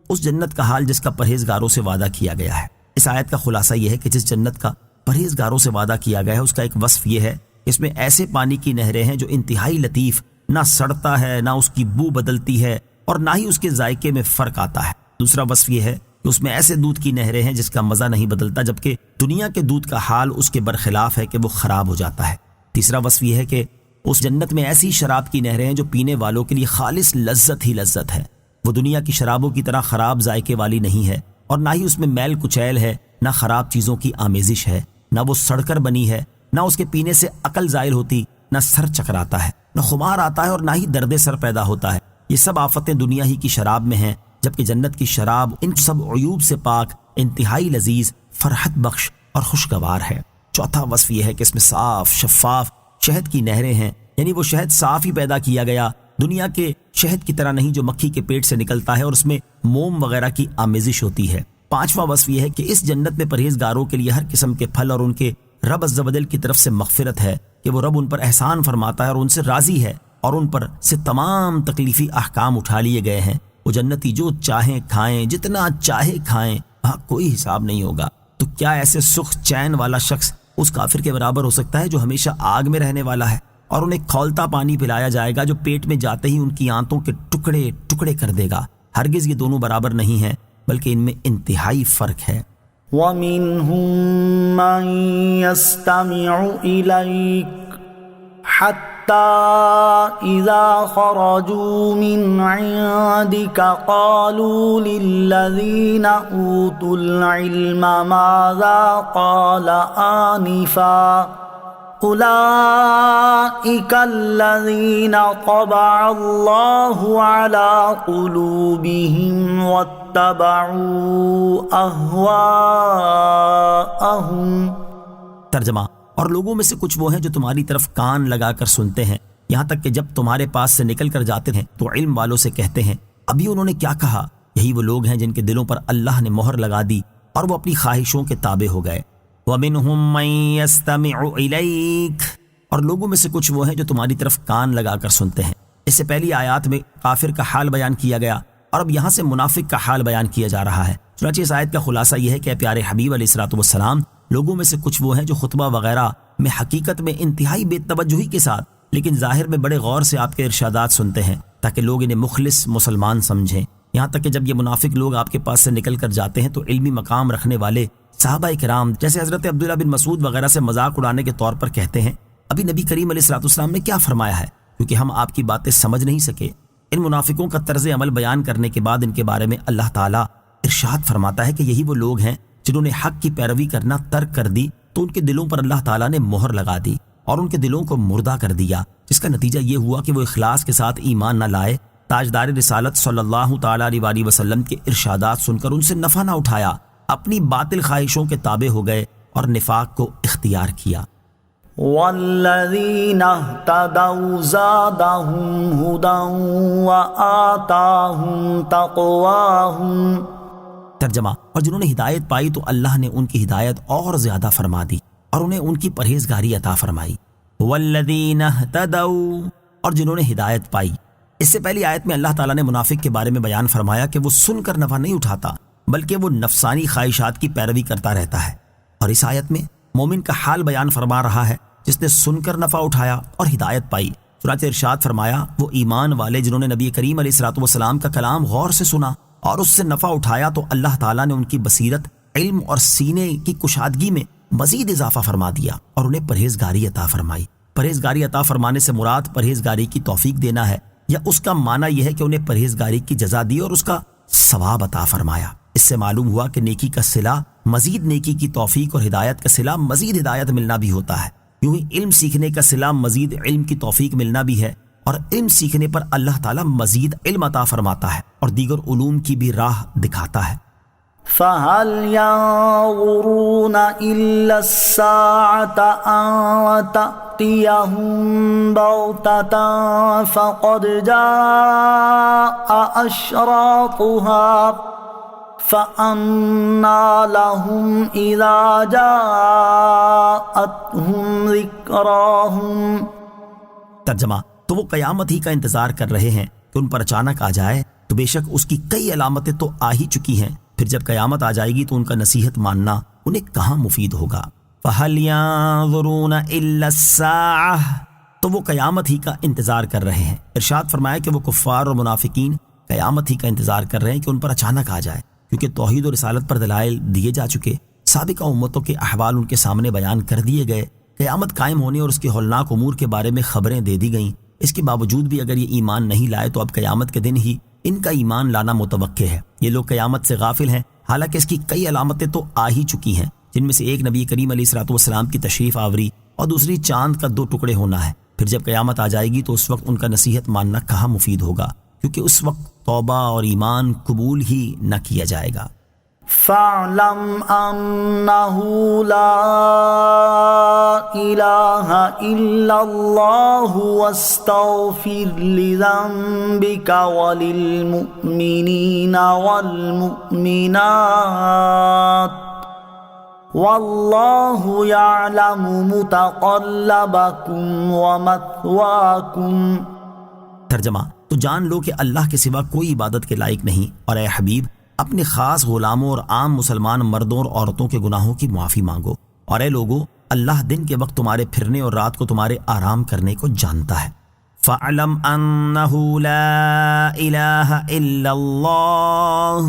اس جنت کا حال جس کا پرہیزگاروں سے وعدہ کیا گیا ہے۔ اس آیت کا خلاصہ یہ ہے کہ جس جنت کا پرہیزگاروں سے وعدہ کیا گیا ہے اس کا ایک وصف یہ ہے، اس میں ایسے پانی کی نہریں ہیں جو انتہائی لطیف، نہ سڑتا ہے، نہ اس کی بو بدلتی ہے، اور نہ ہی اس کے ذائقے میں فرق آتا ہے۔ دوسرا وصف یہ ہے کہ اس میں ایسے دودھ کی نہریں ہیں جس کا مزہ نہیں بدلتا، جبکہ دنیا کے دودھ کا حال اس کے برخلاف ہے کہ وہ خراب ہو جاتا ہے۔ تیسرا وصف یہ ہے کہ اس جنت میں ایسی شراب کی نہریں ہیں جو پینے والوں کے لیے خالص لذت ہی لذت ہے، وہ دنیا کی شرابوں کی طرح خراب ذائقے والی نہیں ہے، اور نہ ہی اس میں میل کچیل ہے، نہ خراب چیزوں کی آمیزش ہے، نہ وہ سڑ کر بنی ہے، نہ اس کے پینے سے عقل زائل ہوتی، نہ سر چکراتا ہے، نہ خمار آتا ہے، اور نہ ہی درد سر پیدا ہوتا ہے۔ یہ سب آفتیں دنیا ہی کی شراب میں ہیں، جبکہ جنت کی شراب ان سب عیوب سے پاک، انتہائی لذیذ، فرحت بخش اور خوشگوار ہے۔ چوتھا وصف یہ ہے کہ اس میں صاف شفاف شہد کی نہریں ہیں، یعنی وہ شہد صاف ہی پیدا کیا گیا، دنیا کے شہد کی طرح نہیں جو مکھی کے پیٹ سے نکلتا ہے اور اس میں موم وغیرہ کی آمیزش ہوتی ہے۔ پانچواں وصف یہ ہے کہ اس جنت میں پرہیزگاروں کے لیے ہر قسم کے پھل اور ان کے رب عز و جل کی طرف سے مغفرت ہے کہ وہ رب ان پر احسان فرماتا ہے اور ان سے راضی ہے، اور ان پر سے تمام تکلیفی احکام اٹھا لیے گئے ہیں۔ وہ جنتی جو چاہیں کھائیں، جتنا چاہے کھائیں، وہاں کوئی حساب نہیں ہوگا۔ تو کیا ایسے سخ چین والا شخص اس کافر کے برابر ہو سکتا ہے جو ہمیشہ آگ میں رہنے والا ہے اور انہیں کھولتا پانی پلایا جائے گا جو پیٹ میں جاتے ہی ان کی آنتوں کے ٹکڑے ٹکڑے کر دے گا؟ ہرگز یہ دونوں برابر نہیں ہیں، بلکہ ان میں انتہائی فرق ہے۔ وَمِنْهُمْ مَنْ يَسْتَمِعُ إِلَيْكَ حَتَّى إِذَا خَرَجُوا مِنْ عِنْدِكَ قَالُوا لِلَّذِينَ أُوتُوا الْعِلْمَ مَاذَا قَالَ آنِفًا أولئك الذين طبع الله على قلوبهم واتبعوا أهواءهم۔ ترجمہ، اور لوگوں میں سے کچھ وہ ہیں جو تمہاری طرف کان لگا کر سنتے ہیں، یہاں تک کہ جب تمہارے پاس سے نکل کر جاتے ہیں تو علم والوں سے کہتے ہیں ابھی انہوں نے کیا کہا۔ یہی وہ لوگ ہیں جن کے دلوں پر اللہ نے مہر لگا دی اور وہ اپنی خواہشوں کے تابع ہو گئے۔ وَمِنْهُمْ مَنْ يَسْتَمِعُ إِلَيْكَ، اور لوگوں میں سے کچھ وہ ہیں جو تمہاری طرف کان لگا کر سنتے ہیں۔ اس سے پہلی آیات میں کافر کا حال بیان کیا گیا اور اب یہاں سے منافق کا حال بیان کیا جا رہا ہے۔ چنانچہ اس آیت کا خلاصہ یہ ہے کہ اے پیارے حبیب علیہ الصلوۃ والسلام، لوگوں میں سے کچھ وہ ہیں جو خطبہ وغیرہ میں حقیقت میں انتہائی بے توجہی کے ساتھ لیکن ظاہر میں بڑے غور سے آپ کے ارشادات سنتے ہیں تاکہ لوگ انہیں مخلص مسلمان سمجھیں، یہاں تک کہ جب یہ منافق لوگ آپ کے پاس سے نکل کر جاتے ہیں تو علمی مقام رکھنے والے صحابہ کرام جیسے حضرت عبداللہ بن مسعود وغیرہ سے مذاق اڑانے کے طور پر کہتے ہیں ابھی نبی کریم علیہ الصلوۃ والسلام نے کیا فرمایا ہے، کیونکہ ہم آپ کی باتیں سمجھ نہیں سکے۔ ان منافقوں کا طرز عمل بیان کرنے کے بعد ان کے بارے میں اللہ تعالیٰ ارشاد فرماتا ہے کہ یہی وہ لوگ ہیں جنہوں نے حق کی پیروی کرنا ترک کر دی تو ان کے دلوں پر اللہ تعالیٰ نے مہر لگا دی اور ان کے دلوں کو مردہ کر دیا، جس کا نتیجہ یہ ہوا کہ وہ اخلاص کے ساتھ ایمان نہ لائے، تاجدار رسالت صلی اللہ تعالیٰ علیہ وسلم کے ارشادات سن کر ان سے نفع نہ اٹھایا، اپنی باطل خواہشوں کے تابع ہو گئے اور نفاق کو اختیار کیا۔ والذین اہتدوا زادہم ہدی وآتاہم تقواہم۔ ترجمہ، اور جنہوں نے ہدایت پائی تو اللہ نے ان کی ہدایت اور زیادہ فرما دی اور انہیں ان کی پرہیزگاری عطا فرمائی۔ والذین اہتدوا، اور جنہوں نے ہدایت پائی۔ اس سے پہلی آیت میں اللہ تعالیٰ نے منافق کے بارے میں بیان فرمایا کہ وہ سن کر نفع نہیں اٹھاتا بلکہ وہ نفسانی خواہشات کی پیروی کرتا رہتا ہے، اور اس آیت میں مومن کا حال بیان فرما رہا ہے جس نے سن کر نفع اٹھایا اور ہدایت پائی۔ چنانچہ ارشاد فرمایا وہ ایمان والے جنہوں نے نبی کریم علیہ الصلوۃ والسلام کا کلام غور سے سنا اور اس سے نفع اٹھایا تو اللہ تعالیٰ نے ان کی بصیرت، علم اور سینے کی کشادگی میں مزید اضافہ فرما دیا اور انہیں پرہیزگاری عطا فرمائی۔ پرہیزگاری عطا فرمانے سے مراد پرہیزگاری کی توفیق دینا ہے، یا اس کا معنی یہ ہے کہ انہیں پرہیزگاری کی جزا دی اور اس کا ثواب عطا فرمایا۔ اس سے معلوم ہوا کہ نیکی کا صلہ مزید نیکی کی توفیق اور ہدایت کا صلہ مزید ہدایت ملنا بھی ہوتا ہے۔ یوں ہی علم سیکھنے کا صلہ مزید علم کی توفیق ملنا بھی ہے، اور علم سیکھنے پر اللہ تعالیٰ مزید علم عطا فرماتا ہے اور دیگر علوم کی بھی راہ دکھاتا ہے۔ فَهَلْ يَنظُرُونَ إِلَّا السَّاعَةَ أَن تَأْتِيَهُم بَغْتَةً فَقَدْ جَاءَ أَشْرَاطُهَا فَأَنَّىٰ لَهُمْ إِذَا جَاءَتْهُمْ ذِكْرَاهُمْ۔ ترجمہ، تو وہ قیامت ہی کا انتظار کر رہے ہیں کہ ان پر اچانک آ جائے، تو بے شک اس کی کئی علامتیں تو آ ہی چکی ہیں، پھر جب قیامت آ جائے گی تو ان کا نصیحت ماننا انہیں کہاں مفید ہوگا۔ فَهَلْ يَنظُرُونَ إِلَّا السَّاعَةَ، تو وہ قیامت ہی کا انتظار کر رہے ہیں۔ ارشاد فرمایا کہ وہ کفار اور منافقین قیامت ہی کا انتظار کر رہے ہیں کہ ان پر اچانک آ جائے، کیونکہ توحید و رسالت پر دلائل دیے جا چکے، سابقہ امتوں کے احوال ان کے سامنے بیان کر دیے گئے، قیامت قائم ہونے اور اس کے ہولناک امور کے بارے میں خبریں دے دی گئیں۔ اس کے باوجود بھی اگر یہ ایمان نہیں لائے تو اب قیامت کے دن ہی ان کا ایمان لانا متوقع ہے۔ یہ لوگ قیامت سے غافل ہیں، حالانکہ اس کی کئی علامتیں تو آ ہی چکی ہیں، جن میں سے ایک نبی کریم علیہ الصلوۃ والسلام کی تشریف آوری اور دوسری چاند کا 2 ٹکڑے ہونا ہے۔ پھر جب قیامت آ جائے گی تو اس وقت ان کا نصیحت ماننا کہاں مفید ہوگا، کیونکہ اس وقت توبہ اور ایمان قبول ہی نہ کیا جائے گا۔ فَاعْلَمْ أَنَّهُ لَا إِلَٰهَ إِلَّا اللَّهُ وَاسْتَغْفِرْ لِذَنبِكَ وَلِلْمُؤْمِنِينَ وَالْمُؤْمِنَاتِ وَاللَّهُ يَعْلَمُ مُتَقَلَّبَكُمْ وَمَثْوَاكُمْ۔ ترجمہ، تو جان لو کہ اللہ کے سوا کوئی عبادت کے لائق نہیں، اور اے حبیب اپنے خاص غلاموں اور عام مسلمان مردوں اور عورتوں کے گناہوں کی معافی مانگو، اور اے لوگو اللہ دن کے وقت تمہارے پھرنے اور رات کو تمہارے آرام کرنے کو جانتا ہے۔ فَاعْلَمْ أَنَّهُ لَا إِلَٰهَ إِلَّا اللَّهُ،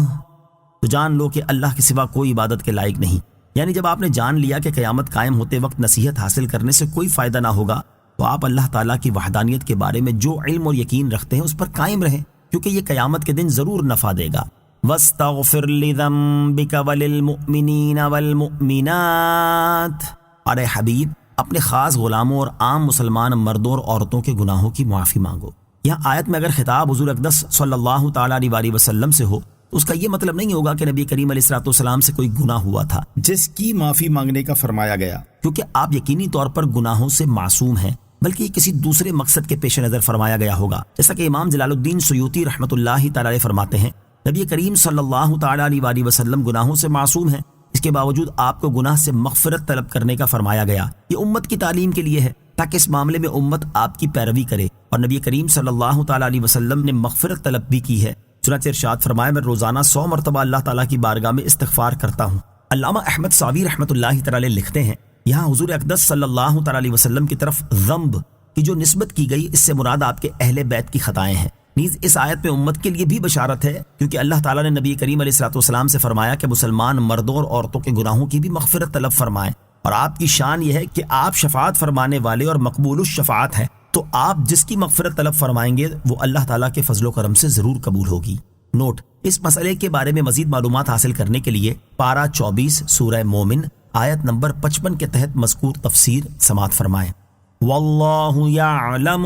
تو جان لو کہ اللہ کے سوا کوئی عبادت کے لائق نہیں، یعنی جب آپ نے جان لیا کہ قیامت قائم ہوتے وقت نصیحت حاصل کرنے سے کوئی فائدہ نہ ہوگا تو آپ اللہ تعالیٰ کی وحدانیت کے بارے میں جو علم اور یقین رکھتے ہیں اس پر قائم رہیں، کیونکہ یہ قیامت کے دن ضرور نفع دے گا۔ وَاسْتَغْفِرْ لِذَنبِكَ وَلِلْمُؤْمِنِينَ وَالْمُؤْمِنَاتِ، اور اے حبیب اپنے خاص غلاموں اور عام مسلمان مردوں اور عورتوں کے گناہوں کی معافی مانگو۔ یہاں آیت میں اگر خطاب حضور اقدس صلی اللہ تعالیٰ علیہ وسلم سے ہو تو اس کا یہ مطلب نہیں ہوگا کہ نبی کریم علیہ الصلوۃ والسلام سے کوئی گناہ ہوا تھا جس کی معافی مانگنے کا فرمایا گیا، کیونکہ آپ یقینی طور پر گناہوں سے معصوم ہیں، بلکہ یہ کسی دوسرے مقصد کے پیش نظر فرمایا گیا ہوگا، جیسا کہ امام جلال الدین سیوطی رحمۃ اللہ تعالی علیہ فرماتے ہیں نبی کریم صلی اللہ تعالیٰ علیہ وسلم گناہوں سے معصوم ہیں، اس کے باوجود آپ کو گناہ سے مغفرت طلب کرنے کا فرمایا گیا۔ یہ امت کی تعلیم کے لیے ہے تاکہ اس معاملے میں امت آپ کی پیروی کرے، اور نبی کریم صلی اللہ تعالیٰ علیہ وسلم نے مغفرت طلب بھی کی ہے، چنانچہ ارشاد فرمایا میں روزانہ 100 مرتبہ اللہ تعالیٰ کی بارگاہ میں استغفار کرتا ہوں۔ علامہ احمد ساوی رحمۃ اللہ تعالی لکھتے ہیں یہاں حضور اقدس صلی اللہ تعالیٰ علیہ وسلم کی طرف ذنب کی جو نسبت کی گئی اس سے مراد آپ کے اہل بیت کی خطائیں ہیں۔ نیز اس آیت میں امت کے لیے بھی بشارت ہے، کیونکہ اللہ تعالیٰ نے نبی کریم علیہ الصلوۃ والسلام سے فرمایا کہ مسلمان مردوں اور عورتوں کے گناہوں کی بھی مغفرت طلب فرمائیں، اور آپ کی شان یہ ہے کہ آپ شفاعت فرمانے والے اور مقبول الشفاعت ہیں، تو آپ جس کی مغفرت طلب فرمائیں گے وہ اللہ تعالیٰ کے فضل و کرم سے ضرور قبول ہوگی۔ نوٹ: اس مسئلے کے بارے میں مزید معلومات حاصل کرنے کے لیے پارہ 24 سورہ مومن آیت نمبر 55 کے تحت مذکور تفسیر سماعت فرمائیں۔ واللہ یعلم،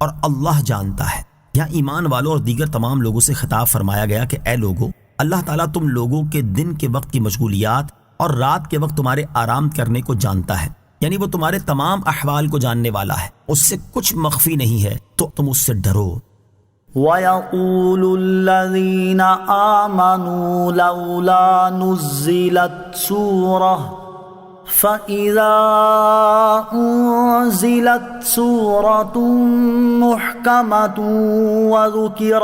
اور اللہ جانتا ہے۔ یہاں ایمان والوں اور دیگر تمام لوگوں سے خطاب فرمایا گیا کہ اے لوگو، اللہ تعالیٰ تم لوگوں کے دن کے وقت کی مشغولیات اور رات کے وقت تمہارے آرام کرنے کو جانتا ہے، یعنی وہ تمہارے تمام احوال کو جاننے والا ہے، اس سے کچھ مخفی نہیں ہے، تو تم اس سے ڈرو۔ وَيَقُولُ الَّذِينَ آمَنُوا لَوْلَا نُزِّلَتْ سُورَةٌ فَإِذَا أُنزِلَتْ سُورَةٌ مُحْكَمَةٌ وَذُكِرَ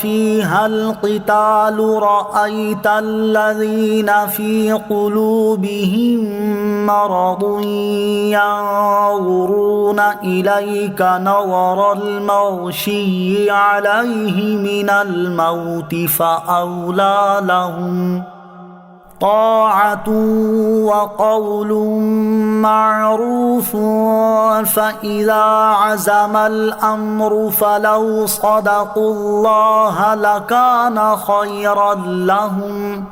فِيهَا الْقِتَالُ رَأَيْتَ الَّذِينَ فِي قُلُوبِهِم مَّرَضٌ يَنظُرُونَ إِلَيْكَ نَظَرَ الْمَغْشِيِّ عَلَيْهِ مِنَ الْمَوْتِ فَأَوْلَىٰ لَهُمْ طاعة وقول معروف فإذا عزم الأمر فلو صدقوا الله لكان خيرا لهم۔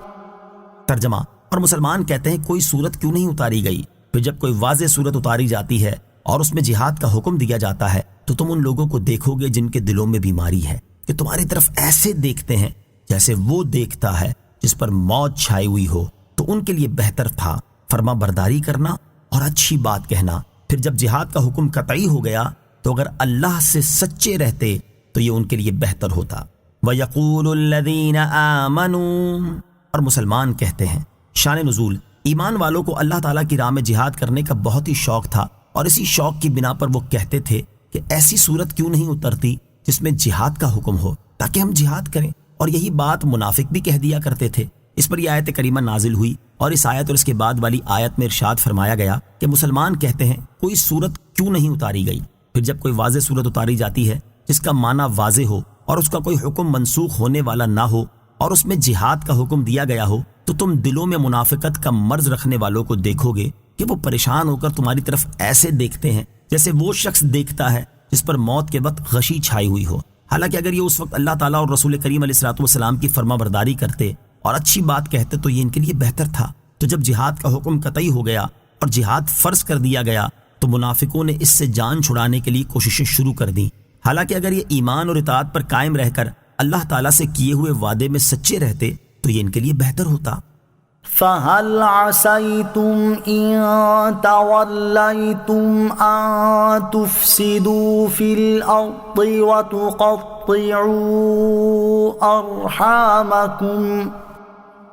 ترجمہ: اور مسلمان کہتے ہیں کوئی صورت کیوں نہیں اتاری گئی؟ پھر جب کوئی واضح صورت اتاری جاتی ہے اور اس میں جہاد کا حکم دیا جاتا ہے تو تم ان لوگوں کو دیکھو گے جن کے دلوں میں بیماری ہے کہ تمہاری طرف ایسے دیکھتے ہیں جیسے وہ دیکھتا ہے جس پر موت چھائی ہوئی ہو، تو ان کے لیے بہتر تھا فرما برداری کرنا اور اچھی بات کہنا۔ پھر جب جہاد کا حکم قطعی ہو گیا تو اگر اللہ سے سچے رہتے تو یہ ان کے لیے بہتر ہوتا۔ وَيَقُولُ الَّذِينَ آمَنُوا، اور مسلمان کہتے ہیں۔ شان نزول: ایمان والوں کو اللہ تعالیٰ کی راہ میں جہاد کرنے کا بہت ہی شوق تھا، اور اسی شوق کی بنا پر وہ کہتے تھے کہ ایسی صورت کیوں نہیں اترتی جس میں جہاد کا حکم ہو تاکہ ہم جہاد کریں، اور یہی بات منافق بھی کہہ دیا کرتے تھے۔ اس پر یہ آیت کریمہ نازل ہوئی، اور اس آیت اور اس کے بعد والی آیت میں ارشاد فرمایا گیا کہ مسلمان کہتے ہیں کوئی صورت کیوں نہیں اتاری گئی؟ پھر جب کوئی واضح صورت اتاری جاتی ہے جس کا معنی واضح ہو اور اس کا کوئی حکم منسوخ ہونے والا نہ ہو اور اس میں جہاد کا حکم دیا گیا ہو، تو تم دلوں میں منافقت کا مرض رکھنے والوں کو دیکھو گے کہ وہ پریشان ہو کر تمہاری طرف ایسے دیکھتے ہیں جیسے وہ شخص دیکھتا ہے جس پر موت کے وقت غشی چھائی ہوئی ہو۔ حالانکہ اگر یہ اس وقت اللہ تعالیٰ اور رسول کریم علیہ الصلوۃ والسلام کی فرما برداری کرتے اور اچھی بات کہتے تو یہ ان کے لیے بہتر تھا۔ تو جب جہاد کا حکم قطعی ہو گیا اور جہاد فرض کر دیا گیا تو منافقوں نے اس سے جان چھڑانے کے لیے کوششیں شروع کر دیں۔ حالانکہ اگر یہ ایمان اور اطاعت پر قائم رہ کر اللہ تعالیٰ سے کیے ہوئے وعدے میں سچے رہتے تو یہ ان کے لیے بہتر ہوتا۔ فَهَلْ عَسَيْتُمْ إِن تَوَلَّيْتُمْ أَن تُفْسِدُوا فِي الْأَرْضِ وَتُقَطِّعُوا أَرْحَامَكُمْ۔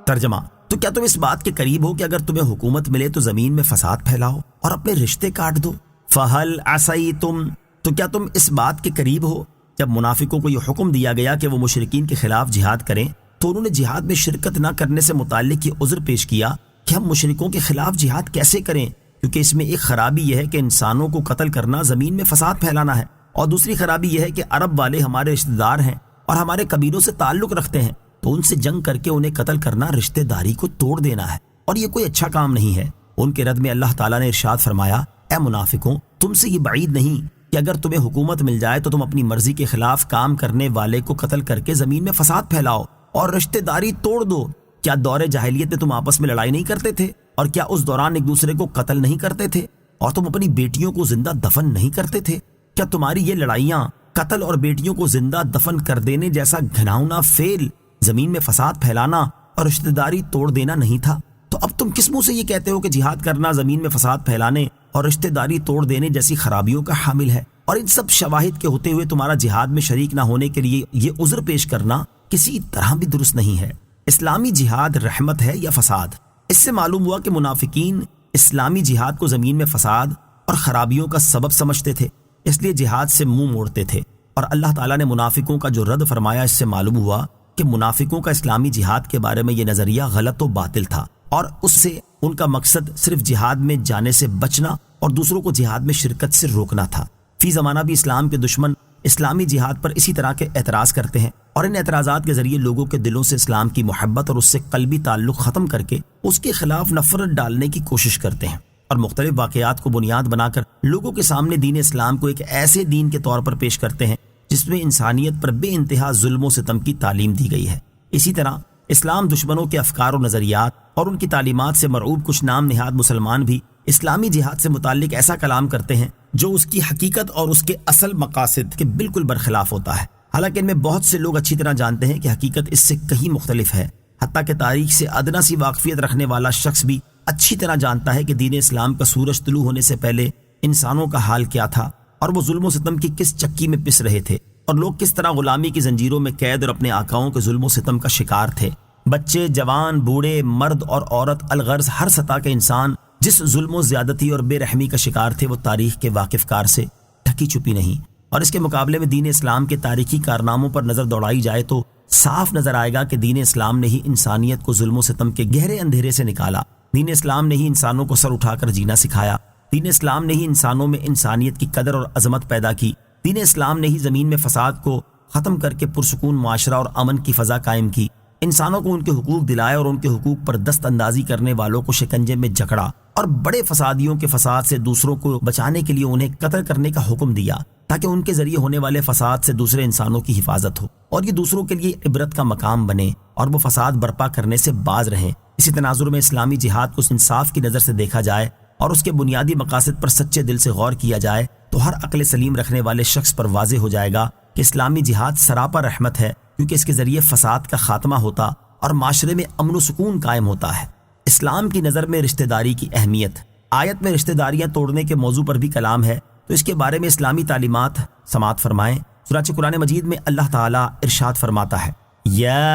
ترجمہ: تو کیا تم اس بات کے قریب ہو کہ اگر تمہیں حکومت ملے تو زمین میں فساد پھیلاؤ اور اپنے رشتے کاٹ دو؟ فَهَلْ عَسَيْتُمْ، تو کیا تم اس بات کے قریب ہو جب منافقوں کو یہ حکم دیا گیا کہ وہ مشرکین کے خلاف جہاد کریں تو انہوں نے جہاد میں شرکت نہ کرنے سے متعلق یہ عذر پیش کیا کہ ہم مشرکوں کے خلاف جہاد کیسے کریں، کیونکہ اس میں ایک خرابی یہ ہے کہ انسانوں کو قتل کرنا زمین میں فساد پھیلانا ہے، اور دوسری خرابی یہ ہے کہ عرب والے ہمارے رشتہ دار ہیں اور ہمارے قبیلوں سے تعلق رکھتے ہیں، تو ان سے جنگ کر کے انہیں قتل کرنا رشتہ داری کو توڑ دینا ہے، اور یہ کوئی اچھا کام نہیں ہے۔ ان کے رد میں اللہ تعالیٰ نے ارشاد فرمایا، اے منافقوں، تم سے یہ بعید نہیں کہ اگر تمہیں حکومت مل جائے تو تم اپنی مرضی کے خلاف کام کرنے والے کو قتل کر کے زمین میں فساد پھیلاؤ اور رشتہ داری توڑ دو، کیا دور جاہلیت میں تم آپس میں لڑائی نہیں کرتے تھے؟ اور کیا اس دوران ایک دوسرے کو قتل نہیں کرتے تھے؟ اور تم اپنی بیٹیوں کو زندہ دفن نہیں کرتے تھے؟ کیا تمہاری یہ لڑائیاں قتل اور بیٹیوں کو زندہ دفن کر دینے جیسا گھناؤنا فعل، زمین میں فساد پھیلانا اور رشتہ داری توڑ دینا نہیں تھا؟ تو اب تم کس منہ سے یہ کہتے ہو کہ جہاد کرنا زمین میں فساد پھیلانے اور رشتہ داری توڑ دینے جیسی خرابیوں کا حامل ہے؟ اور ان سب شواہد کے ہوتے ہوئے تمہارا جہاد میں شریک نہ ہونے کے لیے یہ عذر پیش کرنا کسی طرح بھی درست نہیں ہے۔ اسلامی جہاد رحمت ہے یا فساد؟ اس سے معلوم ہوا کہ منافقین اسلامی جہاد کو زمین میں فساد اور خرابیوں کا سبب سمجھتے تھے، اس لیے جہاد سے منہ موڑتے تھے۔ اور اللہ تعالیٰ نے منافقوں کا جو رد فرمایا، اس سے معلوم ہوا کہ منافقوں کا اسلامی جہاد کے بارے میں یہ نظریہ غلط و باطل تھا، اور اس سے ان کا مقصد صرف جہاد میں جانے سے بچنا اور دوسروں کو جہاد میں شرکت سے روکنا تھا۔ فی زمانہ بھی اسلام کے دشمن اسلامی جہاد پر اسی طرح کے اعتراض کرتے ہیں، اور ان اعتراضات کے ذریعے لوگوں کے دلوں سے اسلام کی محبت اور اس سے قلبی تعلق ختم کر کے اس کے خلاف نفرت ڈالنے کی کوشش کرتے ہیں، اور مختلف واقعات کو بنیاد بنا کر لوگوں کے سامنے دین اسلام کو ایک ایسے دین کے طور پر پیش کرتے ہیں جس میں انسانیت پر بے انتہا ظلم و ستم کی تعلیم دی گئی ہے۔ اسی طرح اسلام دشمنوں کے افکار و نظریات اور ان کی تعلیمات سے مرعوب کچھ نام نہاد مسلمان بھی اسلامی جہاد سے متعلق ایسا کلام کرتے ہیں جو اس کی حقیقت اور اس کے اصل مقاصد کے بالکل برخلاف ہوتا ہے، حالانکہ ان میں بہت سے لوگ اچھی طرح جانتے ہیں کہ حقیقت اس سے کہیں مختلف ہے۔ حتیٰ کہ تاریخ سے ادنا سی واقفیت رکھنے والا شخص بھی اچھی طرح جانتا ہے کہ دین اسلام کا سورج طلوع ہونے سے پہلے انسانوں کا حال کیا تھا، اور وہ ظلم و ستم کی کس چکی میں پس رہے تھے، اور لوگ کس طرح غلامی کی زنجیروں میں قید اور اپنے آقاؤں کے ظلم و ستم کا شکار تھے۔ بچے، جوان، بوڑھے، مرد اور عورت، الغرض ہر سطح کے انسان جس ظلم و زیادتی اور بے رحمی کا شکار تھے، وہ تاریخ کے واقف کار سے ڈھکی چھپی نہیں۔ اور اس کے مقابلے میں دین اسلام کے تاریخی کارناموں پر نظر دوڑائی جائے تو صاف نظر آئے گا کہ دین اسلام نے ہی انسانیت کو ظلم و ستم کے گہرے اندھیرے سے نکالا، دین اسلام نے ہی انسانوں کو سر اٹھا کر جینا سکھایا، دین اسلام نے ہی انسانوں میں انسانیت کی قدر اور عظمت پیدا کی، دین اسلام نے ہی زمین میں فساد کو ختم کر کے پرسکون معاشرہ اور امن کی فضا قائم کی، انسانوں کو ان کے حقوق دلائے اور ان کے حقوق پر دست اندازی کرنے والوں کو شکنجے میں جکڑا، اور بڑے فسادیوں کے فساد سے دوسروں کو بچانے کے لیے انہیں قتل کرنے کا حکم دیا تاکہ ان کے ذریعے ہونے والے فساد سے دوسرے انسانوں کی حفاظت ہو اور یہ دوسروں کے لیے عبرت کا مقام بنے اور وہ فساد برپا کرنے سے باز رہیں۔ اسی تناظر میں اسلامی جہاد کو انصاف کی نظر سے دیکھا جائے اور اس کے بنیادی مقاصد پر سچے دل سے غور کیا جائے تو ہر عقل سلیم رکھنے والے شخص پر واضح ہو جائے گا کہ اسلامی جہاد سراپا رحمت ہے، کیونکہ اس کے ذریعے فساد کا خاتمہ ہوتا اور معاشرے میں امن و سکون قائم ہوتا ہے۔ اسلام کی نظر میں رشتہ داری کی اہمیت، آیت میں رشتہ داریاں توڑنے کے موضوع پر بھی کلام ہے، تو اس کے بارے میں اسلامی تعلیمات سماعت فرمائیں۔ چنانچہ قرآن مجید میں اللہ تعالیٰ ارشاد فرماتا ہے، یا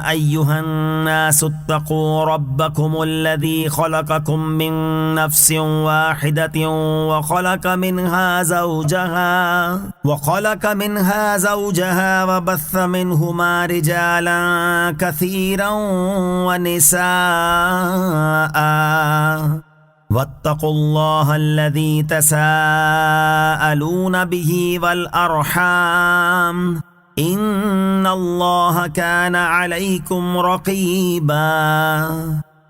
ایہا الناس اتقوا ربکم الذی خلقکم من نفس واحدۃ وخلق منها زوجها وبث منہما رجالا کثیرا ونساء واتقوا اللہ الذی تساءلون به والارحام ان اللہ کان علیکم رقیبا۔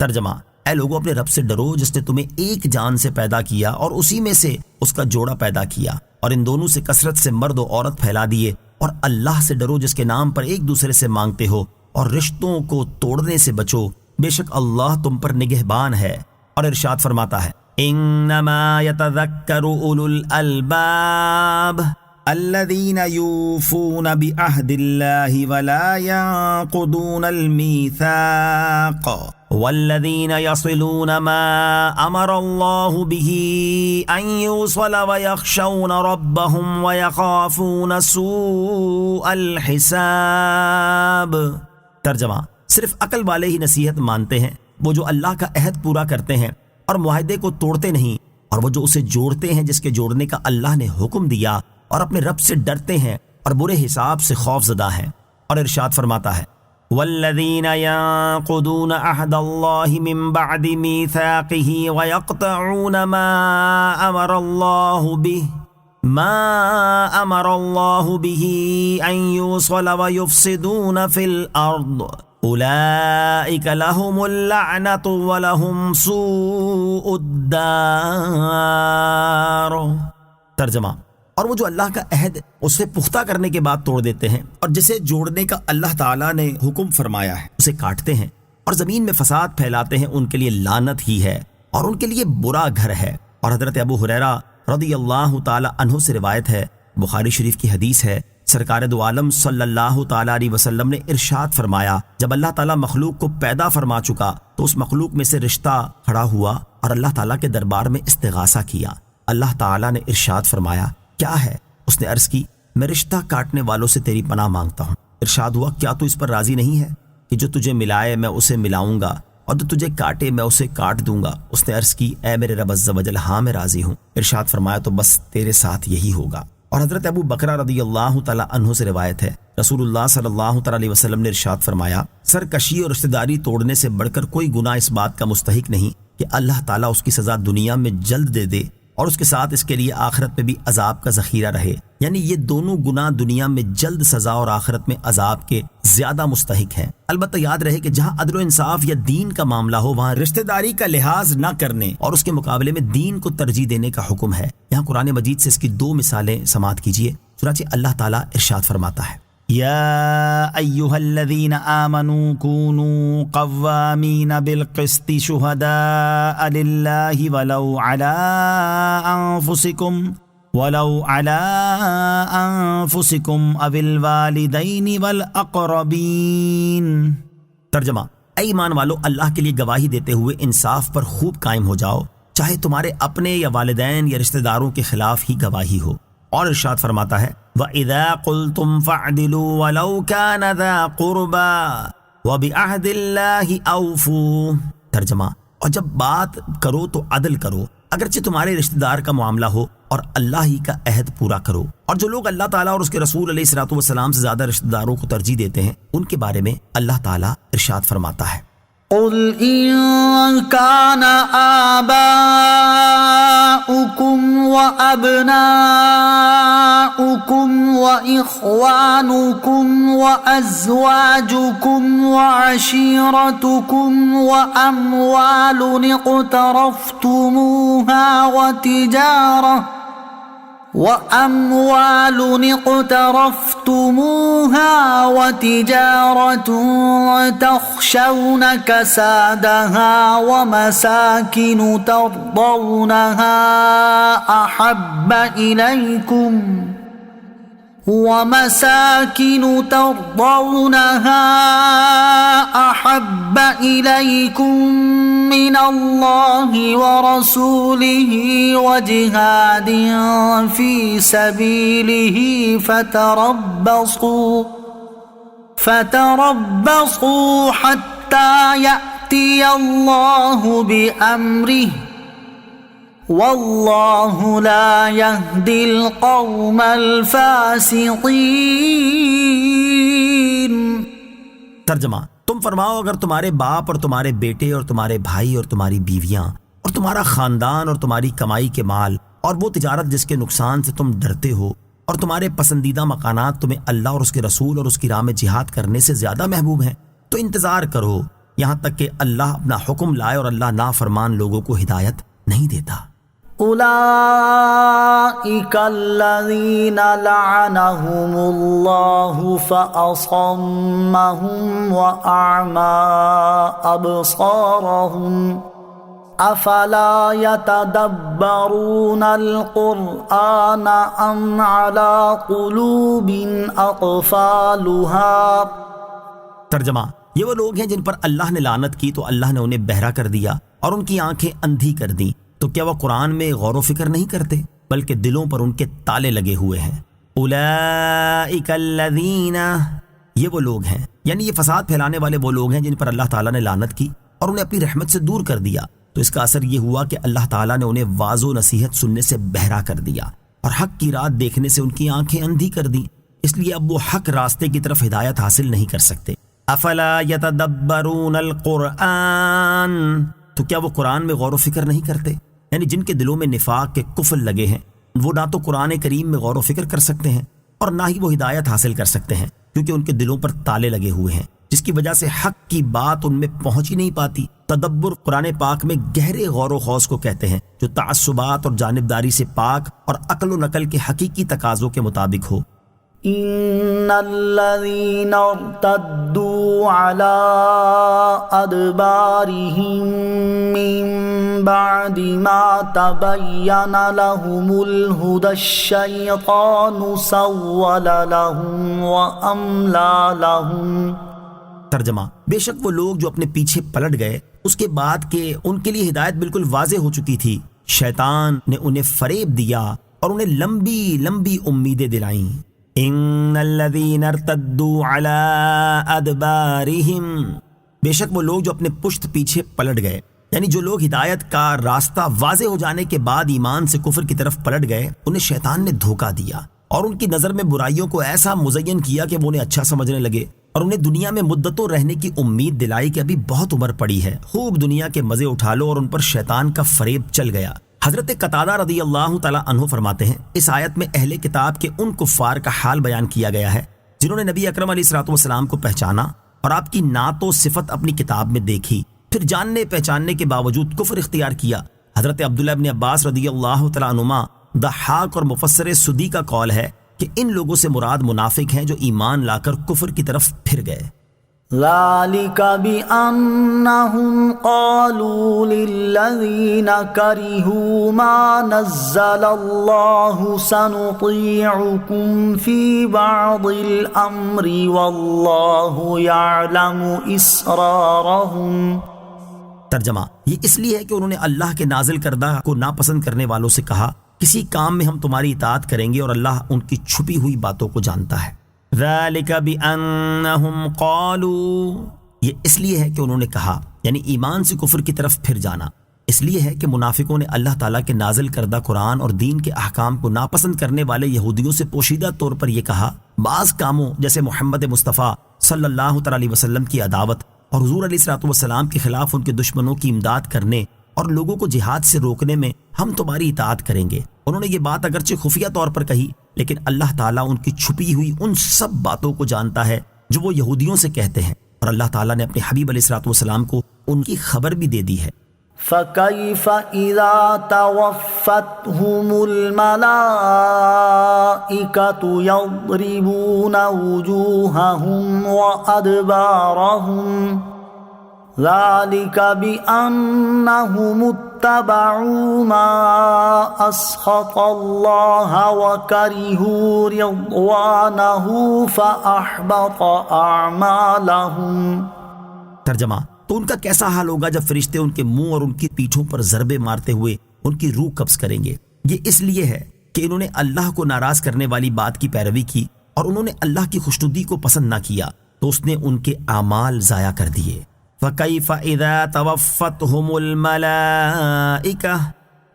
ترجمہ، اے لوگوں اپنے رب سے ڈرو جس نے تمہیں ایک جان سے پیدا کیا اور اسی میں سے اس کا جوڑا پیدا کیا اور ان دونوں سے کثرت سے مرد و عورت پھیلا دیے، اور اللہ سے ڈرو جس کے نام پر ایک دوسرے سے مانگتے ہو اور رشتوں کو توڑنے سے بچو، بے شک اللہ تم پر نگہبان ہے۔ اور ارشاد فرماتا ہے، انما یتذکر اولو الالباب الذین یوفون بعہد اللہ ولا ینقضون المیثاق والذین یصلون ما امر اللہ به ان یوصل ویخشون ربهم ویخافون سوء الحساب۔ ترجمہ، صرف عقل والے ہی نصیحت مانتے ہیں، وہ جو اللہ کا عہد پورا کرتے ہیں اور معاہدے کو توڑتے نہیں، اور وہ جو اسے جوڑتے ہیں جس کے جوڑنے کا اللہ نے حکم دیا، اور اپنے رب سے ڈرتے ہیں اور برے حساب سے خوف زدہ ہیں۔ اور ارشاد فرماتا ہے، والذین ينقضون عہد اللہ من بعد میثاقہ ویقطعون ما امر اللہ به ان یوصل ویفسدون فی الارض اولئک لهم اللعنۃ ولهم سوء الدار۔ ترجمہ، اور وہ جو اللہ کا عہد اسے پختہ کرنے کے بعد توڑ دیتے ہیں اور جسے جوڑنے کا اللہ تعالیٰ نے حکم فرمایا ہے اسے کاٹتے ہیں، اور زمین میں فساد پھیلاتے ہیں ان کے لیے لعنت ہی ہے اور ان کے لیے برا گھر ہے۔ اور حضرت ابو ہریرہ رضی اللہ تعالی عنہ سے روایت ہے، بخاری شریف کی حدیث ہے، سرکار دو عالم صلی اللہ تعالی علیہ وسلم نے ارشاد فرمایا، جب اللہ تعالیٰ مخلوق کو پیدا فرما چکا تو اس مخلوق میں سے رشتہ کھڑا ہوا اور اللہ تعالیٰ کے دربار میں استغاثہ کیا۔ اللہ تعالیٰ نے ارشاد فرمایا، کیا ہے؟ اس نے عرض کی، میں رشتہ کاٹنے والوں سے تیری پناہ مانگتا ہوں۔ ارشاد ہوا، کیا تو اس پر راضی نہیں ہے کہ جو تجھے ملائے میں اسے ملاؤں گا اور جو تجھے کاٹے میں اسے کاٹ دوں گا؟ اس نے عرض کی، اے میرے رب عز و جل، ہاں میں راضی ہوں۔ ارشاد فرمایا، تو بس تیرے ساتھ یہی ہوگا۔ اور حضرت ابو بکرہ رضی اللہ تعالی عنہ سے روایت ہے، رسول اللہ صلی اللہ تعالی علیہ وسلم نے ارشاد فرمایا، سرکشی اور رشتہ داری توڑنے سے بڑھ کر کوئی گناہ اس بات کا مستحق نہیں کہ اللہ تعالیٰ اس کی سزا دنیا میں جلد دے دے اور اس کے ساتھ اس کے لیے آخرت میں بھی عذاب کا ذخیرہ رہے۔ یعنی یہ دونوں گناہ دنیا میں جلد سزا اور آخرت میں عذاب کے زیادہ مستحق ہیں۔ البتہ یاد رہے کہ جہاں عدل و انصاف یا دین کا معاملہ ہو وہاں رشتہ داری کا لحاظ نہ کرنے اور اس کے مقابلے میں دین کو ترجیح دینے کا حکم ہے۔ یہاں قرآن مجید سے اس کی 2 مثالیں سماعت کیجیے۔ چنانچہ اللہ تعالیٰ ارشاد فرماتا ہے، یا ایہا الذین آمنوا کونوا قوامین بالقسط شہداء للہ ولو علی انفسکم او الوالدین والاقربین۔ ترجمہ، اے ایمان والو، اللہ کے لیے گواہی دیتے ہوئے انصاف پر خوب قائم ہو جاؤ، چاہے تمہارے اپنے یا والدین یا رشتہ داروں کے خلاف ہی گواہی ہو۔ اور ارشاد فرماتا ہے، وَإِذَا قُلْتُمْ فَاعْدِلُوا وَلَوْ كَانَ ذَا قُرْبَى وَبِعَهْدِ اللَّهِ أَوْفُوا۔ ترجمہ، اور جب بات کرو تو عدل کرو، اگرچہ تمہارے رشتہ دار کا معاملہ ہو، اور اللہ ہی کا عہد پورا کرو۔ اور جو لوگ اللہ تعالیٰ اور اس کے رسول علیہ الصلوۃ والسلام سے زیادہ رشتہ داروں کو ترجیح دیتے ہیں، ان کے بارے میں اللہ تعالیٰ ارشاد فرماتا ہے، قل إن كان آباؤكم وأبناؤكم وإخوانكم وأزواجكم وعشيرتكم وأموال اقترفتموها وتجارة تخشون كسادها ومساكن ترضونها أحب إليكم من الله ورسوله وجهاد في سبيله فتربصوا حتى يأتي الله بأمره واللہ لا یہدی القوم الفاسقین۔ ترجمہ، تم فرماؤ، اگر تمہارے باپ اور تمہارے بیٹے اور تمہارے بھائی اور تمہاری بیویاں اور تمہارا خاندان اور تمہاری کمائی کے مال اور وہ تجارت جس کے نقصان سے تم ڈرتے ہو اور تمہارے پسندیدہ مکانات تمہیں اللہ اور اس کے رسول اور اس کی راہ میں جہاد کرنے سے زیادہ محبوب ہیں، تو انتظار کرو یہاں تک کہ اللہ اپنا حکم لائے، اور اللہ نافرمان لوگوں کو ہدایت نہیں دیتا۔ اولئک الذین لعنهم اللہ فاصمهم واعمی ابصارهم افلا يتدبرون القرآن ام على قلوب اقفالها۔ ترجمہ، یہ وہ لوگ ہیں جن پر اللہ نے لعنت کی تو اللہ نے انہیں بہرا کر دیا اور ان کی آنکھیں اندھی کر دیں، تو کیا وہ قرآن میں غور و فکر نہیں کرتے بلکہ دلوں پر ان کے تالے لگے ہوئے ہیں۔ اولئک الذین، یہ وہ لوگ ہیں، یعنی یہ فساد پھیلانے والے وہ لوگ ہیں جن پر اللہ تعالیٰ نے لعنت کی اور انہیں اپنی رحمت سے دور کر دیا، تو اس کا اثر یہ ہوا کہ اللہ تعالیٰ نے انہیں واضح و نصیحت سننے سے بہرا کر دیا اور حق کی رات دیکھنے سے ان کی آنکھیں اندھی کر دیں، اس لیے اب وہ حق راستے کی طرف ہدایت حاصل نہیں کر سکتے۔ افلا یتدبرون القرآن، تو کیا وہ قرآن میں غور و فکر نہیں کرتے؟ یعنی جن کے دلوں میں نفاق کے کفل لگے ہیں وہ نہ تو قرآن کریم میں غور و فکر کر سکتے ہیں اور نہ ہی وہ ہدایت حاصل کر سکتے ہیں، کیونکہ ان کے دلوں پر تالے لگے ہوئے ہیں، جس کی وجہ سے حق کی بات ان میں پہنچ ہی نہیں پاتی۔ تدبر قرآن پاک میں گہرے غور و خوض کو کہتے ہیں، جو تعصبات اور جانبداری سے پاک اور عقل و نقل کے حقیقی تقاضوں کے مطابق ہو۔ ان الذين ارتدوا على أدبارهم من بعد ما تبين لهم الهدى الشيطان سول لهم وأملى لهم۔ ترجمہ، بے شک وہ لوگ جو اپنے پیچھے پلٹ گئے اس کے بعد کہ ان کے لیے ہدایت بالکل واضح ہو چکی تھی، شیطان نے انہیں فریب دیا اور انہیں لمبی لمبی امیدیں دلائیں۔ ان الذین ارتدوا علی ادبارہم، بے شک وہ لوگ جو اپنے پشت پیچھے پلٹ گئے، یعنی جو لوگ ہدایت کا راستہ واضح ہو جانے کے بعد ایمان سے کفر کی طرف پلٹ گئے، انہیں شیطان نے دھوکہ دیا اور ان کی نظر میں برائیوں کو ایسا مزین کیا کہ وہ انہیں اچھا سمجھنے لگے، اور انہیں دنیا میں مدتوں رہنے کی امید دلائی کہ ابھی بہت عمر پڑی ہے، خوب دنیا کے مزے اٹھا لو، اور ان پر شیطان کا فریب چل گیا۔ حضرت قتادہ رضی اللہ تعالی عنہ فرماتے ہیں، اس آیت میں اہل کتاب کے ان کفار کا حال بیان کیا گیا ہے جنہوں نے نبی اکرم علیہ الصلوۃ والسلام کو پہچانا اور آپ کی نعت و صفت اپنی کتاب میں دیکھی، پھر جاننے پہچاننے کے باوجود کفر اختیار کیا۔ حضرت عبداللہ ابن عباس رضی اللہ تعالی عنہما، ضحاک اور مفسر سدی کا قول ہے کہ ان لوگوں سے مراد منافق ہیں جو ایمان لا کر کفر کی طرف پھر گئے۔ ذلك بأنهم قالوا للذين كرهوا ما نزل الله سنطيعكم في بعض الأمر والله يعلم إسرارهم۔ ترجمہ، یہ اس لیے ہے کہ انہوں نے اللہ کے نازل کردہ کو ناپسند کرنے والوں سے کہا کسی کام میں ہم تمہاری اطاعت کریں گے اور اللہ ان کی چھپی ہوئی باتوں کو جانتا ہے۔ ذَلِكَ بِأَنَّهُمْ قَالُوا، یہ اس لیے ہے کہ انہوں نے کہا، یعنی ایمان سے کفر کی طرف پھر جانا، اس لیے ہے کہ منافقوں نے اللہ تعالیٰ کے نازل کردہ قرآن اور دین کے احکام کو ناپسند کرنے والے یہودیوں سے پوشیدہ طور پر یہ کہا، بعض کاموں جیسے محمد مصطفیٰ صلی اللہ تعالی وسلم کی عداوت اور حضور علیہ الصلوۃ والسلام کے خلاف ان کے دشمنوں کی امداد کرنے اور لوگوں کو جہاد سے روکنے میں ہم تمہاری اطاعت کریں گے۔ انہوں نے یہ بات اگرچہ خفیہ طور پر کہی، لیکن اللہ تعالیٰ ان کی چھپی ہوئی ان سب باتوں کو جانتا ہے جو وہ یہودیوں سے کہتے ہیں، اور اللہ تعالیٰ نے اپنے حبیب علیہ الصلوۃ والسلام کو ان کی خبر بھی دے دی ہے۔ فَكَيْفَ إِذَا تَوَفَّتْهُمُ الْمَلَائِكَةُ يَضْرِبُونَ وُجُوهَهُمْ وَأَدْبَارَهُمْ ذَلِكَ بِأَنَّهُمُ اتَّبَعُوا مَا أَسْخَطَ اللَّهَ وَكَرِهُوا رِضْوَانَهُ فَأَحْبَطَ أَعْمَالَهُمْ۔ ترجمہ، تو ان کا کیسا حال ہوگا جب فرشتے ان کے منہ اور ان کی پیٹھوں پر ضربے مارتے ہوئے ان کی روح قبض کریں گے۔ یہ اس لیے ہے کہ انہوں نے اللہ کو ناراض کرنے والی بات کی پیروی کی اور انہوں نے اللہ کی خوشنودی کو پسند نہ کیا تو اس نے ان کے اعمال ضائع کر دیے۔ فَكَيْفَ إِذَا تَوَفَّتْهُمُ الْمَلَائِكَةُ،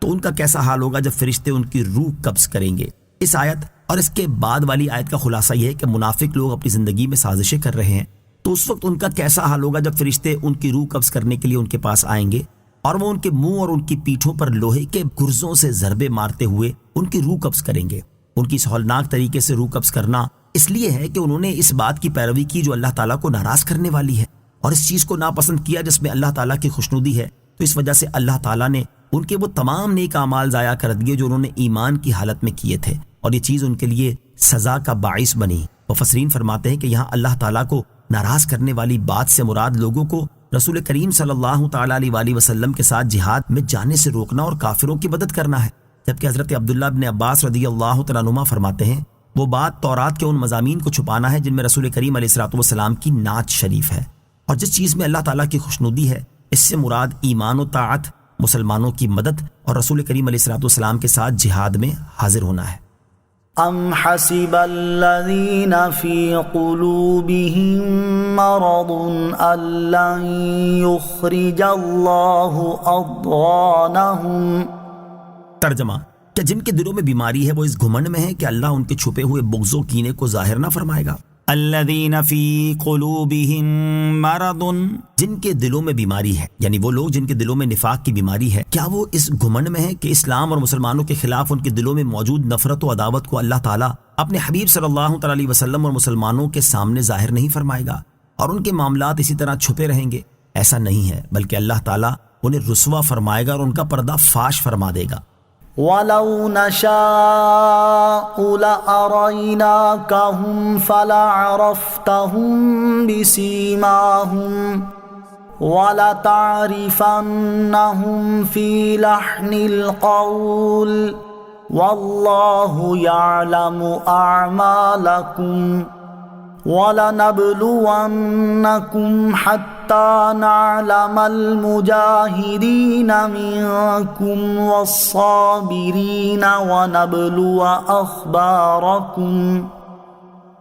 تو ان کا کیسا حال ہوگا جب فرشتے ان کی روح قبض کریں گے۔ اس آیت اور اس کے بعد والی آیت کا خلاصہ یہ ہے کہ منافق لوگ اپنی زندگی میں سازشیں کر رہے ہیں، تو اس وقت ان کا کیسا حال ہوگا جب فرشتے ان کی روح قبض کرنے کے لیے ان کے پاس آئیں گے اور وہ ان کے منہ اور ان کی پیٹھوں پر لوہے کے گرزوں سے ضربے مارتے ہوئے ان کی روح قبض کریں گے۔ ان کی اس ہولناک طریقے سے روح قبض کرنا اس لیے ہے کہ انہوں نے اس بات کی پیروی کی جو اللہ تعالیٰ کو ناراض کرنے والی ہے، اور اس چیز کو ناپسند کیا جس میں اللہ تعالیٰ کی خوشنودی ہے، تو اس وجہ سے اللہ تعالیٰ نے ان کے وہ تمام نیک اعمال ضائع کر دیے جو انہوں نے ایمان کی حالت میں کیے تھے، اور یہ چیز ان کے لیے سزا کا باعث بنی۔ مفسرین فرماتے ہیں کہ یہاں اللہ تعالیٰ کو ناراض کرنے والی بات سے مراد لوگوں کو رسول کریم صلی اللہ تعالیٰ علیہ وآلہ وسلم کے ساتھ جہاد میں جانے سے روکنا اور کافروں کی مدد کرنا ہے، جبکہ حضرت عبداللہ ابن عباس رضی اللہ تعالیٰ عنہما فرماتے ہیں وہ بات تورات کے ان مضامین کو چھپانا ہے جن میں رسول کریم علیہ الصلوۃ والسلام کی نعت شریف ہے، اور جس چیز میں اللہ تعالیٰ کی خوشنودی ہے اس سے مراد ایمان و طاعت، مسلمانوں کی مدد اور رسول کریم علیہ الصلوۃ والسلام کے ساتھ جہاد میں حاضر ہونا ہے۔ ام حسب الذین فی قلوبہم مرض ان لن یخرج اللہ اضغانہم۔ ترجمہ، کیا جن کے دلوں میں بیماری ہے وہ اس گھمنڈ میں ہے کہ اللہ ان کے چھپے ہوئے بغض و کینے کو ظاہر نہ فرمائے گا؟ الذین فی قلوبہم مرض، جن کے دلوں میں بیماری ہے، یعنی وہ لوگ جن کے دلوں میں نفاق کی بیماری ہے، کیا وہ اس گھمنڈ میں ہے کہ اسلام اور مسلمانوں کے خلاف ان کے دلوں میں موجود نفرت و عداوت کو اللہ تعالیٰ اپنے حبیب صلی اللہ تعالی علیہ وسلم اور مسلمانوں کے سامنے ظاہر نہیں فرمائے گا اور ان کے معاملات اسی طرح چھپے رہیں گے؟ ایسا نہیں ہے، بلکہ اللہ تعالیٰ انہیں رسوا فرمائے گا اور ان کا پردہ فاش فرما دے گا۔ وَلَوْ نَشَاءُ لَأَرَيْنَاكَهُمْ فَلَعَرَفْتَهُمْ بِسِيمَاهُمْ وَلَتَعْرِفَنَّهُمْ فِي لَحْنِ الْقَوْلِ وَاللَّهُ يَعْلَمُ أَعْمَالَكُمْ وَلَنَبْلُوَنَّكُمْ حَتَّى نَعْلَمَ الْمُجَاهِدِينَ مِنكُمْ وَالصَّابِرِينَ وَنَبْلُوَ أَخْبَارَكُمْ۔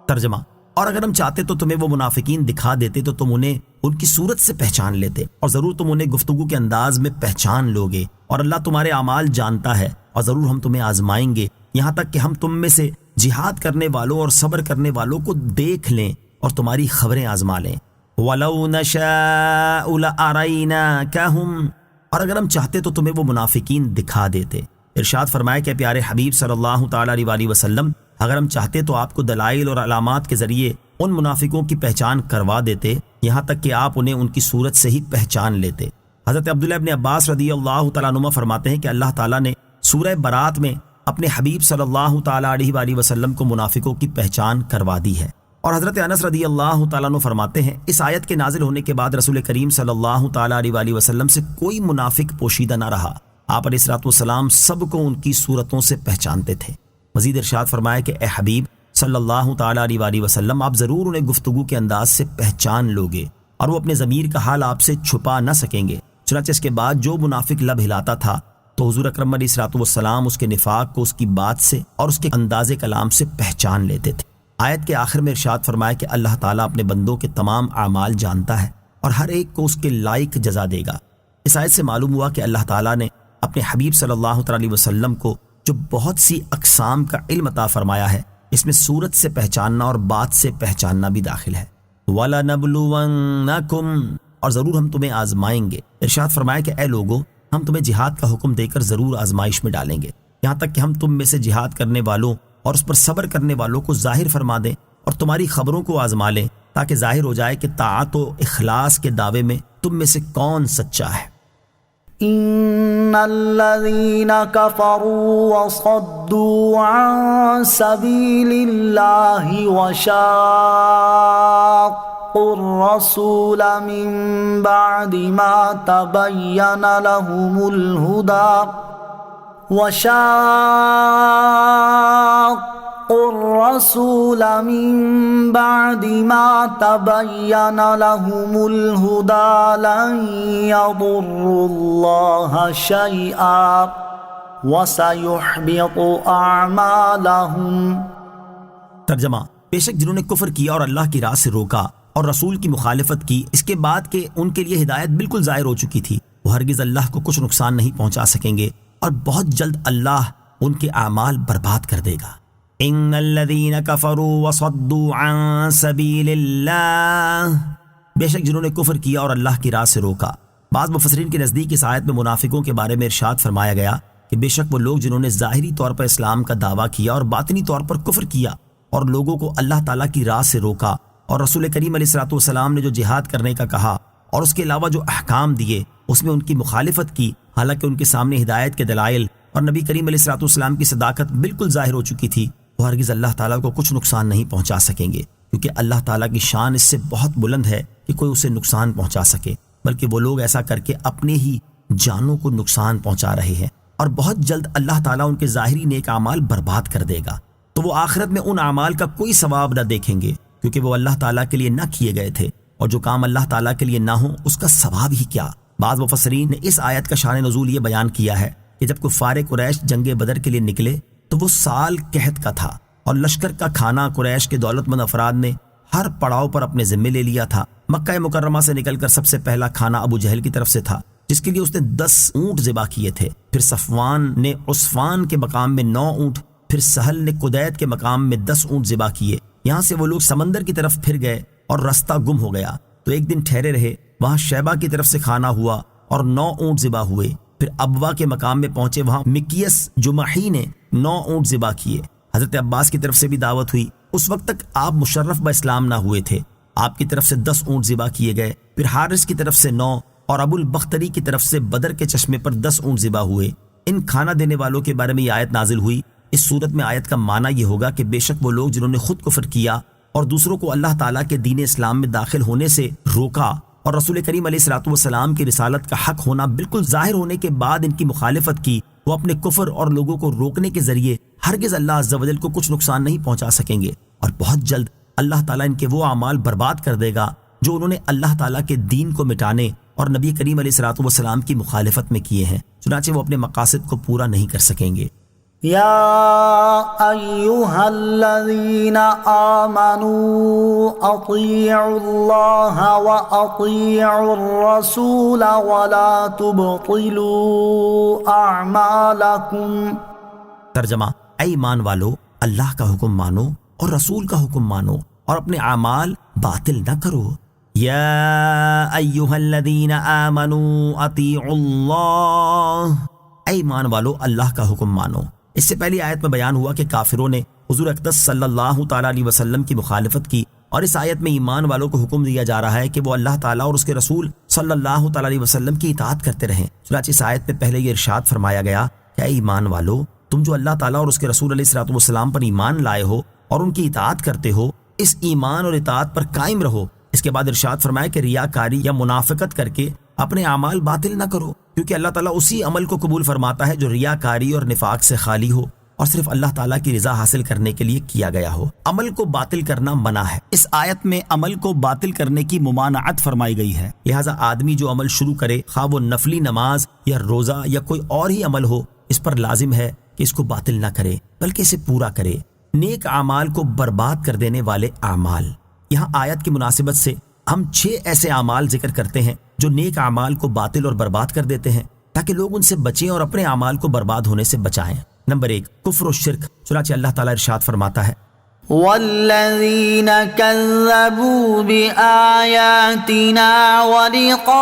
ترجمہ: اور اگر ہم چاہتے تو تمہیں وہ منافقین دکھا دیتے تو تم انہیں ان کی صورت سے پہچان لیتے، اور ضرور تم انہیں گفتگو کے انداز میں پہچان لوگے، اور اللہ تمہارے اعمال جانتا ہے، اور ضرور ہم تمہیں آزمائیں گے یہاں تک کہ ہم تم میں سے جہاد کرنے والوں اور صبر کرنے والوں کو دیکھ لیں اور تمہاری خبریں آزما لیں۔ وَلَوْ نَشَاءُ لَأَرَيْنَاكَهُمْ، اور اگر ہم چاہتے تو تمہیں وہ منافقین دکھا دیتے۔ ارشاد فرمایا کہ پیارے حبیب صلی اللہ تعالیٰ علیہ وسلم، اگر ہم چاہتے تو آپ کو دلائل اور علامات کے ذریعے ان منافقوں کی پہچان کروا دیتے، یہاں تک کہ آپ انہیں ان کی صورت سے ہی پہچان لیتے۔ حضرت عبداللہ ابن عباس رضی اللہ تعالیٰ عنہما فرماتے ہیں کہ اللہ تعالیٰ نے سورہ برات میں اپنے حبیب صلی اللہ تعالیٰ علیہ وسلم کو منافقوں کی پہچان کروا دی ہے۔ اور حضرت انس رضی اللہ تعالیٰ عنہ فرماتے ہیں، اس آیت کے نازل ہونے کے بعد رسول کریم صلی اللہ تعالیٰ علیہ وسلم سے کوئی منافق پوشیدہ نہ رہا، آپ علیہ الصلوۃ والسلام سب کو ان کی صورتوں سے پہچانتے تھے۔ مزید ارشاد فرمایا کہ اے حبیب صلی اللہ تعالیٰ علیہ وسلم، آپ ضرور انہیں گفتگو کے انداز سے پہچان لوگے، اور وہ اپنے ضمیر کا حال آپ سے چھپا نہ سکیں گے۔ چنانچہ اس کے بعد جو منافق لب ہلاتا تھا تو حضور اکرم علیہ الصلوۃ والسلام اس کے نفاق کو اس کی بات سے اور اس کے انداز کلام سے پہچان لیتے تھے۔ آیت کے آخر میں ارشاد فرمایا کہ اللہ تعالیٰ اپنے بندوں کے تمام اعمال جانتا ہے اور ہر ایک کو اس کے لائق جزا دے گا۔ اس آیت سے معلوم ہوا کہ اللہ تعالیٰ نے اپنے حبیب صلی اللہ علیہ وسلم کو جو بہت سی اقسام کا علم عطا فرمایا ہے، اس میں صورت سے پہچاننا اور بات سے پہچاننا بھی داخل ہے۔ وَلَنَبْلُوَنَّكُمْ، اور ضرور ہم تمہیں آزمائیں گے۔ ارشاد فرمایا کہ اے لوگو، ہم تمہیں جہاد کا حکم دے کر ضرور آزمائش میں ڈالیں گے، یہاں تک کہ ہم تم میں سے جہاد کرنے والوں اور اس پر صبر کرنے والوں کو ظاہر فرما دیں اور تمہاری خبروں کو آزما لیں، تاکہ ظاہر ہو جائے کہ طاعت و اخلاص کے دعوے میں تم میں سے کون سچا ہے۔ ان الذين كفروا وصدوا عن سبيل الله وشاقوا الرسول من بعد ما تبين لهم الهدى الرسول من بعد ما تبين لهم الهدى لن يضروا الله شيئا وسيحبط أعمالهم۔ ترجمہ: بے شک جنہوں نے کفر کیا اور اللہ کی راہ سے روکا اور رسول کی مخالفت کی، اس کے بعد کہ ان کے لیے ہدایت بالکل ظاہر ہو چکی تھی، وہ ہرگز اللہ کو کچھ نقصان نہیں پہنچا سکیں گے، اور بہت جلد اللہ ان کے اعمال برباد کر دے گا۔ ان الذین کفروا وصدوا عن سبیل اللہ، بے شک جنہوں نے کفر کیا اور اللہ کی راہ سے روکا۔ بعض مفسرین کے نزدیک اس آیت میں منافقوں کے بارے میں ارشاد فرمایا گیا کہ بے شک وہ لوگ جنہوں نے ظاہری طور پر اسلام کا دعویٰ کیا اور باطنی طور پر کفر کیا اور لوگوں کو اللہ تعالیٰ کی راہ سے روکا، اور رسول کریم علیہ الصلوۃ والسلام نے جو جہاد کرنے کا کہا اور اس کے علاوہ جو احکام دیے اس میں ان کی مخالفت کی، حالانکہ ان کے سامنے ہدایت کے دلائل اور نبی کریم علیہ الصلوۃ والسلام کی صداقت بالکل ظاہر ہو چکی تھی، وہ ہرگز اللہ تعالیٰ کو کچھ نقصان نہیں پہنچا سکیں گے، کیونکہ اللہ تعالیٰ کی شان اس سے بہت بلند ہے کہ کوئی اسے نقصان پہنچا سکے، بلکہ وہ لوگ ایسا کر کے اپنے ہی جانوں کو نقصان پہنچا رہے ہیں، اور بہت جلد اللہ تعالیٰ ان کے ظاہری نیک اعمال برباد کر دے گا، تو وہ آخرت میں ان اعمال کا کوئی ثواب نہ دیکھیں گے، کیونکہ وہ اللہ تعالیٰ کے لیے نہ کیے گئے تھے، اور جو کام اللہ تعالیٰ کے لیے نہ ہو اس کا ثواب ہی کیا۔ بعض مفسرین نے اس آیت کا شان نزول یہ بیان کیا ہے کہ جب کفار قریش جنگ بدر کے لیے نکلے تو وہ سال قحط کا تھا، اور لشکر کا کھانا قریش کے دولت مند افراد نے ہر پڑاؤ پر اپنے ذمے لے لیا تھا۔ مکہ مکرمہ سے نکل کر سب سے پہلا کھانا ابو جہل کی طرف سے تھا، جس کے لیے اس نے 10 اونٹ ذبح کیے تھے، پھر صفوان نے عثفان کے مقام میں 9 اونٹ، پھر سہل نے قدید کے مقام میں 10 اونٹ ذبح کیے۔ یہاں سے وہ لوگ سمندر کی طرف پھر گئے اور رستہ گم ہو گیا، تو ایک دن ٹھہرے رہے، وہاں شیبہ کی طرف سے کھانا ہوا اور 9 اونٹ ذبح ہوئے، پھر ابوا کے مقام میں پہنچے، وہاں مکیس جمحی نے 9 اونٹ ذبح کیے۔ حضرت عباس کی طرف سے بھی دعوت ہوئی، اس وقت تک آپ مشرف باسلام نہ ہوئے تھے، آپ کی طرف سے 10 اونٹ ذبح کیے گئے، پھر حارث کی طرف سے 9 اور ابو البختری کی طرف سے بدر کے چشمے پر 10 اونٹ ذبح ہوئے۔ ان کھانا دینے والوں کے بارے میں یہ آیت نازل ہوئی۔ اس صورت میں آیت کا معنی یہ ہوگا کہ بے شک وہ لوگ جنہوں نے خود کفر کیا اور دوسروں کو اللہ تعالیٰ کے دین اسلام میں داخل ہونے سے روکا، اور رسول کریم علیہ الصلوۃ والسلام کی رسالت کا حق ہونا بالکل ظاہر ہونے کے بعد ان کی مخالفت کی، وہ اپنے کفر اور لوگوں کو روکنے کے ذریعے ہرگز اللہ عز و جل کو کچھ نقصان نہیں پہنچا سکیں گے، اور بہت جلد اللہ تعالیٰ ان کے وہ اعمال برباد کر دے گا جو انہوں نے اللہ تعالیٰ کے دین کو مٹانے اور نبی کریم علیہ الصلوۃ والسلام کی مخالفت میں کیے ہیں، چنانچہ وہ اپنے مقاصد کو پورا نہیں کر سکیں گے۔ یا ایہا الذین آمنوا اطیعوا اللہ واطیعوا الرسول ولا تبطلوا اعمالکم۔ ترجمہ: اے ایمان والو، اللہ کا حکم مانو اور رسول کا حکم مانو اور اپنے اعمال باطل نہ کرو۔ یا ایہا الذین آمنوا اطیعوا اللہ، اے ایمان والو اللہ کا حکم مانو۔ اس سے پہلی آیت میں بیان ہوا کہ کافروں نے حضور اقدس صلی اللہ تعالیٰ علیہ وسلم کی مخالفت کی، اور اس آیت میں ایمان والوں کو حکم دیا جا رہا ہے کہ وہ اللہ تعالیٰ اور اس کے رسول صلی اللہ تعالیٰ علیہ وسلم کی اطاعت کرتے رہیں۔ چنانچہ اس آیت میں پہلے یہ ارشاد فرمایا گیا کہ اے ایمان والو، تم جو اللہ تعالیٰ اور اس کے رسول علیہ الصلوۃ والسلام پر ایمان لائے ہو اور ان کی اطاعت کرتے ہو، اس ایمان اور اطاعت پر قائم رہو۔ اس کے بعد ارشاد فرمایا کہ ریاکاری یا منافقت کر کے اپنے اعمال باطل نہ کرو، کیونکہ اللہ تعالیٰ اسی عمل کو قبول فرماتا ہے جو ریاکاری اور نفاق سے خالی ہو اور صرف اللہ تعالیٰ کی رضا حاصل کرنے کے لیے کیا گیا ہو۔ عمل کو باطل کرنا منع ہے۔ اس آیت میں عمل کو باطل کرنے کی ممانعت فرمائی گئی ہے، لہٰذا آدمی جو عمل شروع کرے، خواہ وہ نفلی نماز یا روزہ یا کوئی اور ہی عمل ہو، اس پر لازم ہے کہ اس کو باطل نہ کرے بلکہ اسے پورا کرے۔ نیک اعمال کو برباد کر دینے والے اعمال، یہاں آیت کی مناسبت سے ہم 6 ایسے اعمال ذکر کرتے ہیں جو نیک اعمال کو باطل اور برباد کر دیتے ہیں، تاکہ لوگ ان سے بچیں اور اپنے اعمال کو برباد ہونے سے بچائیں۔ نمبر 1، کفر و شرک، چنانچہ اللہ تعالیٰ ارشاد فرماتا ہے والذین کذبوا بآیاتنا ولقاء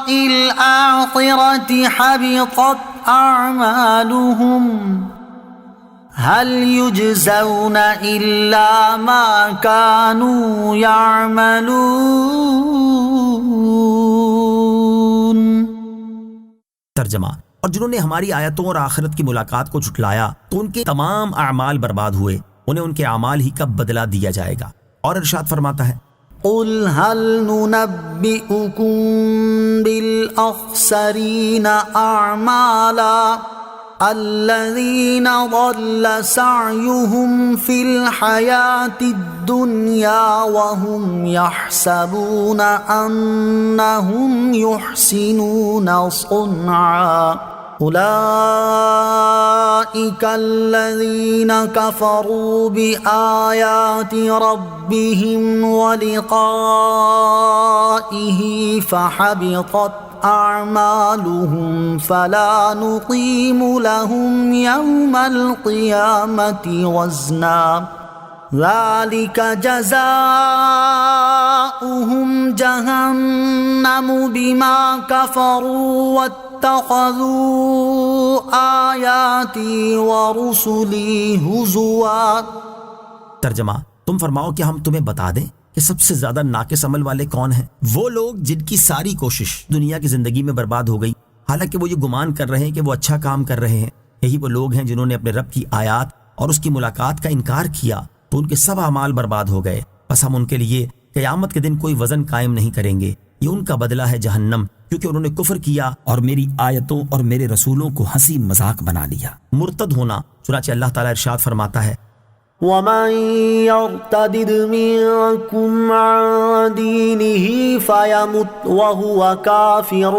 الآخرة حبطت اعمالهم هل يجزون الا ما كانوا يعملون۔ ترجمہ: اور جنہوں نے ہماری آیتوں اور آخرت کی ملاقات کو جھٹلایا تو ان کے تمام اعمال برباد ہوئے، انہیں ان کے اعمال ہی کا بدلہ دیا جائے گا۔ اور ارشاد فرماتا ہے قل هل ننبئكم بالأخسرين أعمالا الذين ضل سعيهم في الحياة الدنيا وهم يحسبون أنهم يحسنون صنعا أولئك الذين كفروا بآيات ربهم ولقائه فحبطت أعمالهم فلا نقيم لهم يوم القيامة وزنا ذلك جزاؤهم جهنم بما كفروا واتخذوا آياتي ورسلي هزوا۔ ترجمہ: تم فرماؤ کہ ہم تمہیں بتا دیں کہ سب سے زیادہ ناقص عمل والے کون ہیں؟ وہ لوگ جن کی ساری کوشش دنیا کی زندگی میں برباد ہو گئی، حالانکہ وہ یہ گمان کر رہے ہیں کہ وہ اچھا کام کر رہے ہیں۔ یہی وہ لوگ ہیں جنہوں نے اپنے رب کی آیات اور اس کی ملاقات کا انکار کیا تو ان کے سب اعمال برباد ہو گئے، بس ہم ان کے لیے قیامت کے دن کوئی وزن قائم نہیں کریں گے، یہ ان کا بدلہ ہے جہنم، کیونکہ انہوں نے کفر کیا اور میری آیتوں اور میرے رسولوں کو ہنسی مذاق بنا لیا۔ مرتد ہونا، چنانچہ اللہ تعالیٰ ارشاد فرماتا ہے ومن يرتد منكم عن دينه فيمت وهو كافر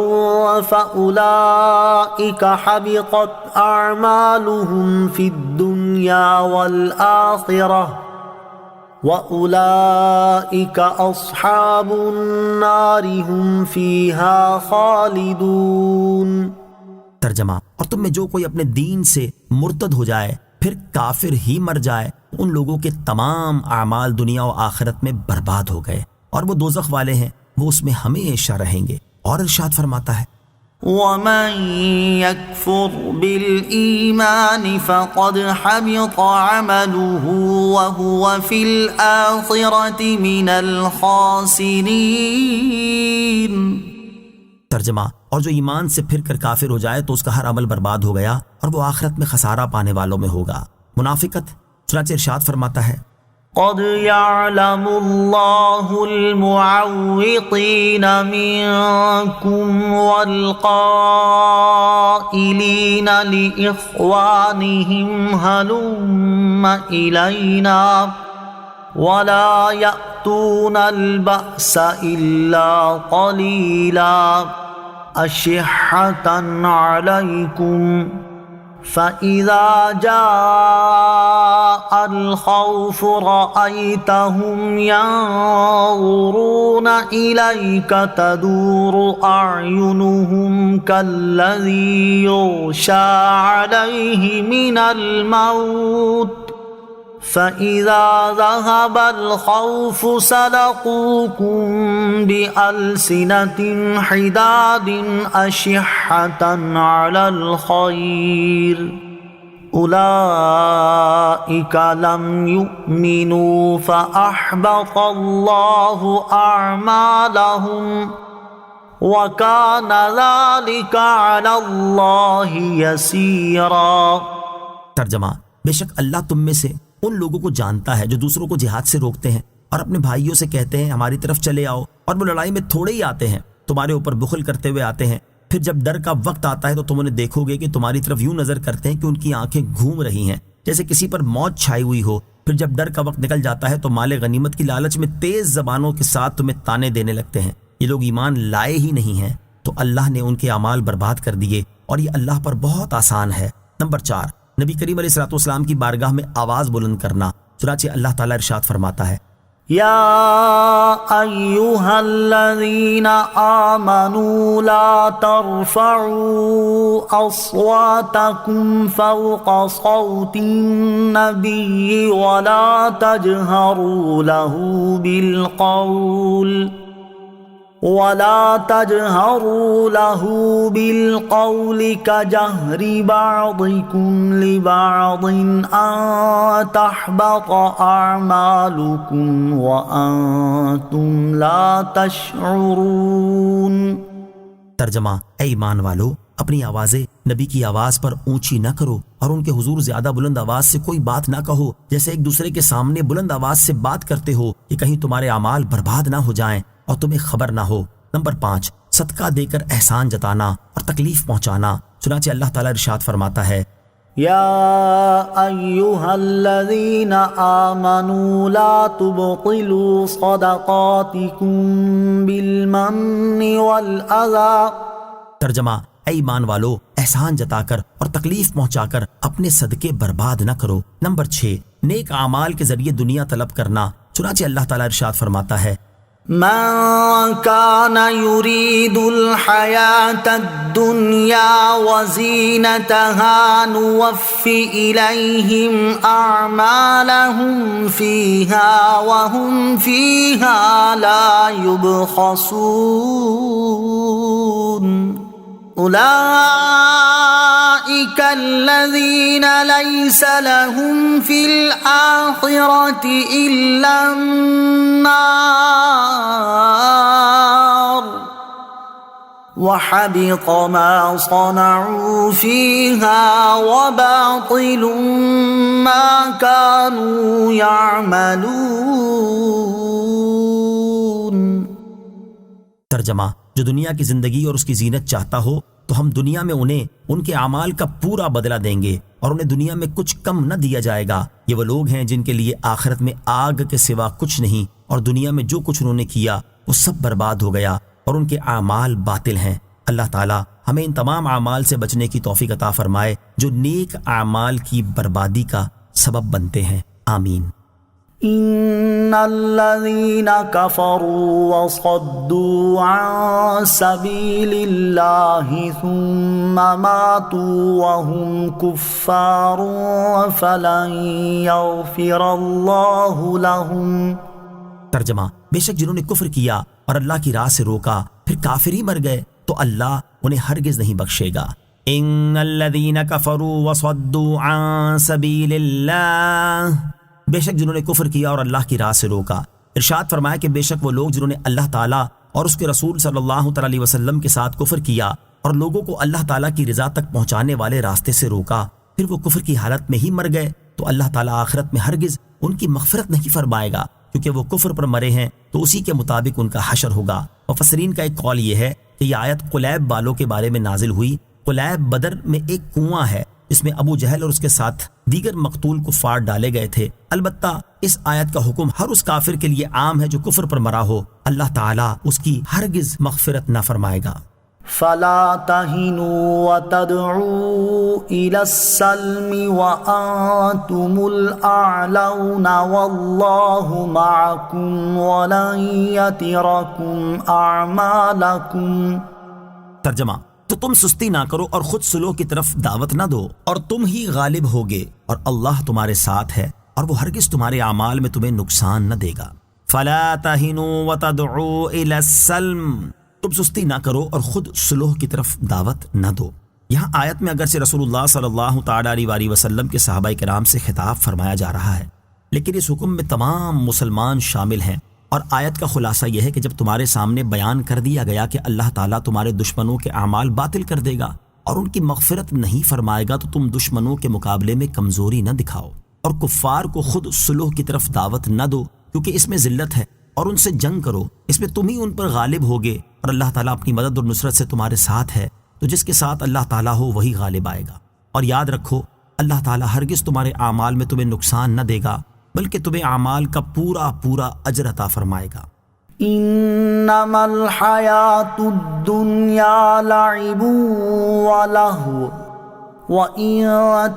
فأولئك حبطت أعمالهم في الدنيا والآخرة وأولئك أصحاب النار هم فيها خالدون۔ ترجمہ: اور تم میں جو کوئی اپنے دین سے مرتد ہو جائے پھر کافر ہی مر جائے، ان لوگوں کے تمام اعمال دنیا و آخرت میں برباد ہو گئے اور وہ دوزخ والے ہیں، وہ اس میں ہمیشہ رہیں گے۔ اور ارشاد فرماتا ہے وَمَن يَكْفُرْ بِالْإِيمَانِ فَقَدْ حَبِطَ عَمَلُهُ وَهُوَ فِي الْآخِرَةِ مِنَ الْخَاسِرِينَ۔ ترجمہ، اور جو ایمان سے پھر کر کافر ہو جائے تو اس کا ہر عمل برباد ہو گیا اور وہ آخرت میں خسارہ پانے والوں میں ہوگا۔ منافقت، چنانچہ ارشاد فرماتا ہے قد يعلم الله المعوقين منكم والقائلين لإخوانهم هلم إلينا ولا يأتون البأس إلا قليلا أشحة عليكم فإذا جاء الخوف رأيتهم ينظرون إليك تدور أعينهم كالذي يغشى عليه من الموت فإذا ذهب الخوف سلقوكم بألسنة حداد أشحة على الخير أولئك لم يؤمنوا فأحبط الله أعمالهم وكان ذلك على الله يسيرا۔ ترجمہ، بے شک اللہ تم میں سے ان لوگوں کو جانتا ہے جو دوسروں کو جہاد سے روکتے ہیں اور اپنے بھائیوں سے کہتے ہیں ہماری طرف چلے آؤ، اور وہ لڑائی میں تھوڑے ہی آتے ہیں، تمہارے اوپر بخل کرتے ہوئے آتے ہیں، پھر جب ڈر کا وقت آتا ہے تو تم انہیں دیکھو گے کہ تمہاری طرف یوں نظر کرتے ہیں کہ ان کی آنکھیں گھوم رہی ہیں جیسے کسی پر موت چھائی ہوئی ہو، پھر جب ڈر کا وقت نکل جاتا ہے تو مال غنیمت کی لالچ میں تیز زبانوں کے ساتھ تمہیں تانے دینے لگتے ہیں۔ یہ لوگ ایمان لائے ہی نہیں ہیں تو اللہ نے ان کے اعمال برباد کر دیے اور یہ اللہ پر بہت آسان ہے۔ نمبر 4، نبی کریم علیہ الصلوۃ والسلام کی بارگاہ میں آواز بلند کرنا، چنانچہ اللہ تعالیٰ ارشاد فرماتا ہے يا أيها الذين آمنوا لا ترفعوا أصواتكم فوق صوت النبي ولا تجهروا له بالقول كجهر بعضكم لبعض أن تحبط أعمالكم وأنتم لا تشعرون۔ ترجمہ، اے ایمان والو، اپنی آوازیں نبی کی آواز پر اونچی نہ کرو اور ان کے حضور زیادہ بلند آواز سے کوئی بات نہ کہو جیسے ایک دوسرے کے سامنے بلند آواز سے بات کرتے ہو کہ کہیں تمہارے اعمال برباد نہ ہو جائیں اور تمہیں خبر نہ ہو۔ نمبر 5، صدقہ دے کر احسان جتانا اور تکلیف پہنچانا، چنانچہ اللہ تعالیٰ ارشاد فرماتا ہے يا أيها الذين آمنوا لا تبطلوا صدقاتكم بالمن والأذى۔ ترجمہ، اے ایمان والو، احسان جتا کر اور تکلیف پہنچا کر اپنے صدقے برباد نہ کرو۔ نمبر 6، نیک اعمال کے ذریعے دنیا طلب کرنا، چنانچہ اللہ تعالیٰ ارشاد فرماتا ہے من كان يريد الحياة الدنيا وزينتها نوف إليهم أعمالهم فيها وهم فيها لا يبخسون أولئك الذين ليس لهم في الآخرة إلا النار وحبط ما صنعوا فيها وباطل ما كانوا يعملون۔ ترجمہ، جو دنیا کی زندگی اور اس کی زینت چاہتا ہو تو ہم دنیا میں انہیں ان کے اعمال کا پورا بدلہ دیں گے اور انہیں دنیا میں کچھ کم نہ دیا جائے گا۔ یہ وہ لوگ ہیں جن کے لیے آخرت میں آگ کے سوا کچھ نہیں، اور دنیا میں جو کچھ انہوں نے کیا وہ سب برباد ہو گیا اور ان کے اعمال باطل ہیں۔ اللہ تعالیٰ ہمیں ان تمام اعمال سے بچنے کی توفیق عطا فرمائے جو نیک اعمال کی بربادی کا سبب بنتے ہیں، آمین۔ ان الذين كفروا وصدوا عن سبيل الله ثم ماتوا وهم كفار فلن يغفر الله لهم۔ ترجمہ، بے شک جنہوں نے کفر کیا اور اللہ کی راہ سے روکا پھر کافر ہی مر گئے تو اللہ انہیں ہرگز نہیں بخشے گا۔ ان الذين كفروا وصدوا عن سبيل الله، بے شک جنہوں نے کفر کیا اور اللہ کی راہ سے روکا۔ ارشاد فرمایا کہ بے شک وہ لوگ جنہوں نے اللہ تعالیٰ اور اس کے رسول صلی اللہ تعالی علیہ وسلم کے ساتھ کفر کیا اور لوگوں کو اللہ تعالیٰ کی رضا تک پہنچانے والے راستے سے روکا، پھر وہ کفر کی حالت میں ہی مر گئے، تو اللہ تعالیٰ آخرت میں ہرگز ان کی مغفرت نہیں فرمائے گا، کیونکہ وہ کفر پر مرے ہیں تو اسی کے مطابق ان کا حشر ہوگا۔ مفسرین کا ایک قول یہ ہے کہ یہ آیت قلیب والوں کے بارے میں نازل ہوئی۔ قلیب بدر میں ایک کنواں ہے جس میں ابو جہل اور اس کے ساتھ دیگر مقتول کفار ڈالے گئے تھے۔ البتہ اس آیت کا حکم ہر اس کافر کے لیے عام ہے جو کفر پر مرا ہو، اللہ تعالیٰ اس کی ہرگز مغفرت نہ فرمائے گا۔ فلا تهنوا وتدعوا إلى السلم وأنتم الأعلون والله معكم ولن يتركم أعمالكم۔ ترجمہ، تو تم سستی نہ کرو اور خود سلوک کی طرف دعوت نہ دو، اور تم ہی غالب ہوگے، اور اللہ تمہارے ساتھ ہے اور وہ ہرگز تمہارے اعمال میں تمہیں نقصان نہ دے گا۔ فلا تهنوا وتدعوا إلى السلم، تم سستی نہ کرو اور خود صلح کی طرف دعوت نہ دو۔ یہاں آیت میں اگرچہ رسول اللہ صلی اللہ تعالی علیہ وسلم کے صحابہ کرام سے خطاب فرمایا جا رہا ہے، لیکن اس حکم میں تمام مسلمان شامل ہیں، اور آیت کا خلاصہ یہ ہے کہ جب تمہارے سامنے بیان کر دیا گیا کہ اللہ تعالیٰ تمہارے دشمنوں کے اعمال باطل کر دے گا اور ان کی مغفرت نہیں فرمائے گا، تو تم دشمنوں کے مقابلے میں کمزوری نہ دکھاؤ اور کفار کو خود صلح کی طرف دعوت نہ دو، کیونکہ اس میں ذلت ہے، اور ان سے جنگ کرو، اس میں تم ہی ان پر غالب ہوگے، اور اللہ تعالیٰ اپنی مدد اور نصرت سے تمہارے ساتھ ہے، تو جس کے ساتھ اللہ تعالیٰ ہو وہی غالب آئے گا۔ اور یاد رکھو، اللہ تعالیٰ ہرگز تمہارے اعمال میں تمہیں نقصان نہ دے گا، بلکہ تمہیں اعمال کا پورا پورا اجر عطا فرمائے گا۔ انما الحیات الدنیا لعب ولہو وَإِن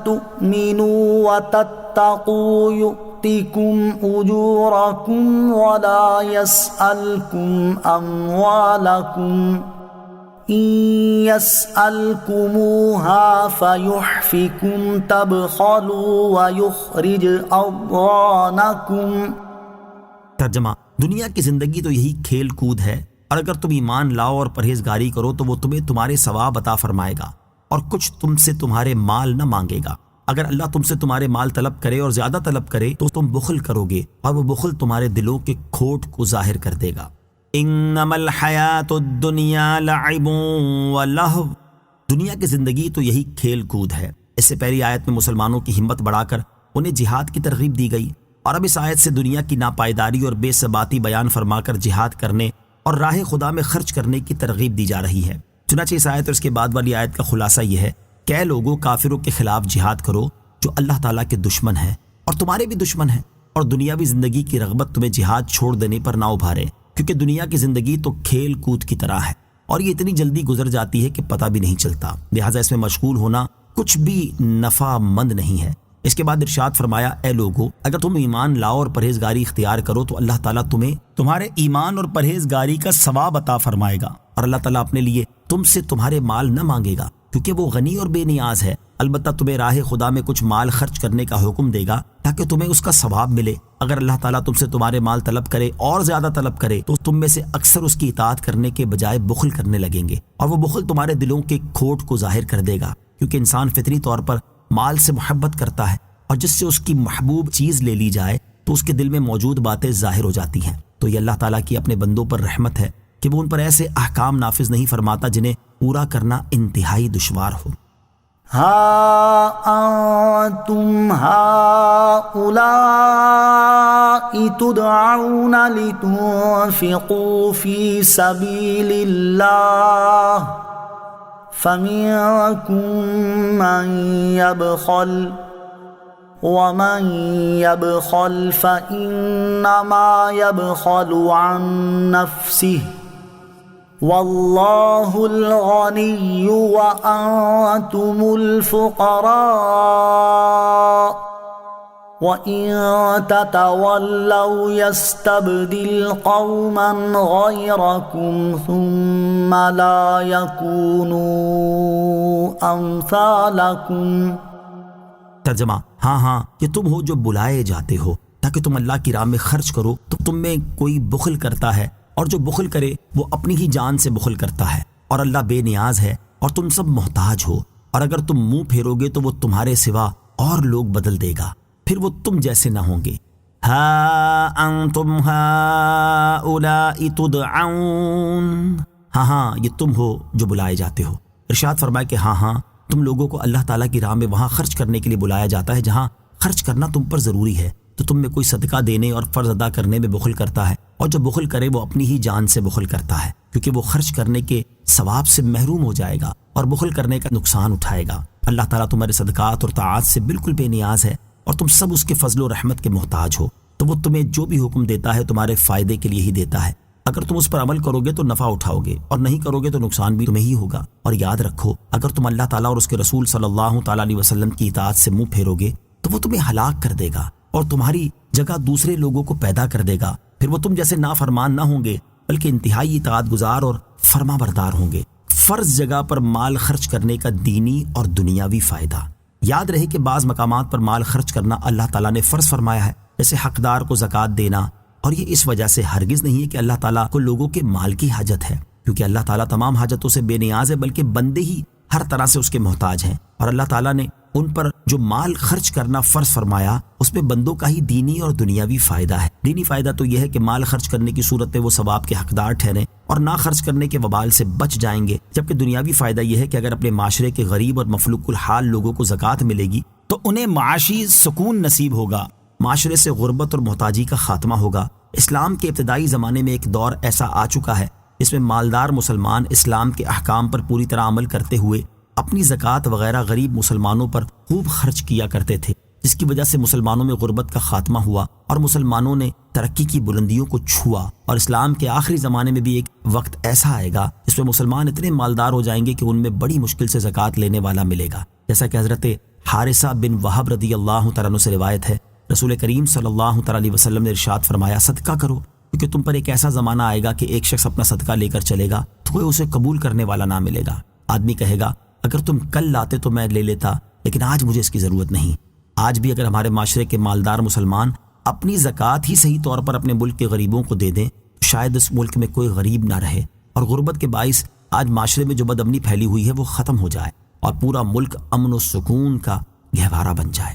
تُؤْمِنُوا وَتَتَّقُوا يُؤْتِكُمْ أُجُورَكُمْ وَلَا يَسْأَلْكُمْ أَمْوَالَكُمْ إِن يَسْأَلْكُمُوهَا فَيُحْفِكُمْ تَبْخَلُوا وَيُخْرِجْ أَضْغَانَكُمْ۔ ترجمہ، دنیا کی زندگی تو یہی کھیل کود ہے، اور اگر تم ایمان لاؤ اور پرہیزگاری کرو تو وہ تمہیں تمہارے ثواب عطا فرمائے گا، اور کچھ تم سے تمہارے مال نہ مانگے گا۔ اگر اللہ تم سے تمہارے مال طلب کرے اور زیادہ طلب کرے تو تم بخل کرو گے، اور وہ بخل تمہارے دلوں کے کھوٹ کو ظاہر کر دے گا۔ انما الحیات الدنیا لعب ولہو، دنیا کی زندگی تو یہی کھیل کود ہے۔ اس سے پہلی آیت میں مسلمانوں کی ہمت بڑھا کر انہیں جہاد کی ترغیب دی گئی، اور اب اس آیت سے دنیا کی ناپائیداری اور بے ثباتی بیان فرما کر جہاد کرنے اور راہ خدا میں خرچ کرنے کی ترغیب دی جا رہی ہے۔ چنانچہ اس آیت اور اس کے بعد والی آیت کا خلاصہ یہ ہے کہ اے لوگوں، کافروں کے خلاف جہاد کرو جو اللہ تعالیٰ کے دشمن ہیں اور تمہارے بھی دشمن ہیں، اور دنیاوی زندگی کی رغبت تمہیں جہاد چھوڑ دینے پر نہ ابھارے، کیونکہ دنیا کی زندگی تو کھیل کود کی طرح ہے، اور یہ اتنی جلدی گزر جاتی ہے کہ پتہ بھی نہیں چلتا، لہٰذا اس میں مشغول ہونا کچھ بھی نفع مند نہیں ہے۔ اس کے بعد ارشاد فرمایا، اے لوگو، اگر تم ایمان لاؤ اور پرہیزگاری اختیار کرو تو اللہ تعالیٰ تمہیں تمہارے ایمان اور پرہیزگاری کا ثواب عطا فرمائے گا، اور اللہ تعالیٰ اپنے لیے تم سے تمہارے مال نہ مانگے گا، کیونکہ وہ غنی اور بے نیاز ہے۔ البتہ تمہیں راہ خدا میں کچھ مال خرچ کرنے کا حکم دے گا تاکہ تمہیں اس کا ثواب ملے۔ اگر اللہ تعالیٰ تم سے تمہارے مال طلب کرے اور زیادہ طلب کرے تو تم میں سے اکثر اس کی اطاعت کرنے کے بجائے بخل کرنے لگیں گے، اور وہ بخل تمہارے دلوں کے کھوٹ کو ظاہر کر دے گا، کیونکہ انسان فطری طور پر مال سے محبت کرتا ہے، اور جس سے اس کی محبوب چیز لے لی جائے تو اس کے دل میں موجود باتیں ظاہر ہو جاتی ہیں۔ تو یہ اللہ تعالیٰ کی اپنے بندوں پر رحمت ہے کہ وہ ان پر ایسے احکام نافذ نہیں فرماتا جنہیں پورا کرنا انتہائی دشوار ہو۔ ہا انتم ہؤلاء تدعون لتنفقوا فی سبیل اللہ فمنکم من یبخل ومن يبخل فإنما يبخل عن نفسه والله الغني وأنتم الفقراء وإن تتولوا يستبدل قوما غيركم ثم لا يكونوا أمثالكم۔ ترجمہ، ہاں کہ تم ہو جو بلائے جاتے ہو تاکہ تم اللہ کی راہ میں خرچ کرو، تو تم میں کوئی بخل کرتا ہے، اور جو بخل کرے وہ اپنی ہی جان سے بخل کرتا ہے، اور اللہ بے نیاز ہے اور تم سب محتاج ہو، اور اگر تم منہ پھیرو گے تو وہ تمہارے سوا اور لوگ بدل دے گا، پھر وہ تم جیسے نہ ہوں گے۔ ہا انتم ہؤلاء تدعون، ہاں یہ تم ہو جو بلائے جاتے ہو۔ ارشاد فرمایا کہ ہاں تم لوگوں کو اللہ تعالیٰ کی راہ میں وہاں خرچ کرنے کے لیے بلایا جاتا ہے جہاں خرچ کرنا تم پر ضروری ہے۔ تو تم میں کوئی صدقہ دینے اور فرض ادا کرنے میں بخل کرتا ہے، اور جو بخل کرے وہ اپنی ہی جان سے بخل کرتا ہے، کیونکہ وہ خرچ کرنے کے ثواب سے محروم ہو جائے گا اور بخل کرنے کا نقصان اٹھائے گا۔ اللہ تعالیٰ تمہارے صدقات اور طاعات سے بالکل بے نیاز ہے، اور تم سب اس کے فضل و رحمت کے محتاج ہو۔ تو وہ تمہیں جو بھی حکم دیتا ہے تمہارے فائدے کے لیے ہی دیتا ہے۔ اگر تم اس پر عمل کرو گے تو نفع اٹھاؤ گے، اور نہیں کرو گے تو نقصان بھی تمہیں ہی ہوگا۔ اور یاد رکھو، اگر تم اللہ تعالیٰ اور اس کے رسول صلی اللہ تعالیٰ علیہ وسلم کی اطاعت سے منہ پھیرو گے تو وہ تمہیں ہلاک کر دے گا اور تمہاری جگہ دوسرے لوگوں کو پیدا کر دے گا۔ پھر وہ تم جیسے نافرمان نہ ہوں گے، بلکہ انتہائی اطاعت گزار اور فرما بردار ہوں گے۔ فرض جگہ پر مال خرچ کرنے کا دینی اور دنیاوی فائدہ۔ یاد رہے کہ بعض مقامات پر مال خرچ کرنا اللہ تعالیٰ نے فرض فرمایا ہے، جیسے حقدار کو زکوٰۃ دینا، اور یہ اس وجہ سے ہرگز نہیں ہے کہ اللہ تعالیٰ کو لوگوں کے مال کی حاجت ہے، کیونکہ اللہ تعالیٰ تمام حاجتوں سے بے نیاز ہے، بلکہ بندے ہی ہر طرح سے اس کے محتاج ہیں۔ اور اللہ تعالیٰ نے ان پر جو مال خرچ کرنا فرض فرمایا اس میں بندوں کا ہی دینی اور دنیاوی فائدہ ہے۔ دینی فائدہ تو یہ ہے کہ مال خرچ کرنے کی صورت میں وہ ثواب کے حقدار ٹھہریں اور نہ خرچ کرنے کے وبال سے بچ جائیں گے، جبکہ دنیاوی فائدہ یہ ہے کہ اگر اپنے معاشرے کے غریب اور مفلوق الحال لوگوں کو زکوٰۃ ملے گی تو انہیں معاشی سکون نصیب ہوگا، معاشرے سے غربت اور محتاجی کا خاتمہ ہوگا۔ اسلام کے ابتدائی زمانے میں ایک دور ایسا آ چکا ہے جس میں مالدار مسلمان اسلام کے احکام پر پوری طرح عمل کرتے ہوئے اپنی زکوٰۃ وغیرہ غریب مسلمانوں پر خوب خرچ کیا کرتے تھے، جس کی وجہ سے مسلمانوں میں غربت کا خاتمہ ہوا اور مسلمانوں نے ترقی کی بلندیوں کو چھوا۔ اور اسلام کے آخری زمانے میں بھی ایک وقت ایسا آئے گا جس میں مسلمان اتنے مالدار ہو جائیں گے کہ ان میں بڑی مشکل سے زکوٰۃ لینے والا ملے گا، جیسا کہ حضرت حارثہ بن وہب رضی اللہ تعالیٰ عنہ سے روایت ہے۔ رسول کریم صلی اللہ تعالیٰ علیہ وسلم نے ارشاد فرمایا، صدقہ کرو، کیونکہ تم پر ایک ایسا زمانہ آئے گا کہ ایک شخص اپنا صدقہ لے کر چلے گا تو کوئی اسے قبول کرنے والا نہ ملے گا۔ آدمی کہے گا اگر تم کل لاتے تو میں لے لیتا، لیکن آج مجھے اس کی ضرورت نہیں۔ آج بھی اگر ہمارے معاشرے کے مالدار مسلمان اپنی زکوٰۃ ہی صحیح طور پر اپنے ملک کے غریبوں کو دے دیں تو شاید اس ملک میں کوئی غریب نہ رہے، اور غربت کے باعث آج معاشرے میں جو بد امنی پھیلی ہوئی ہے وہ ختم ہو جائے اور پورا ملک امن و سکون کا گہوارہ بن جائے۔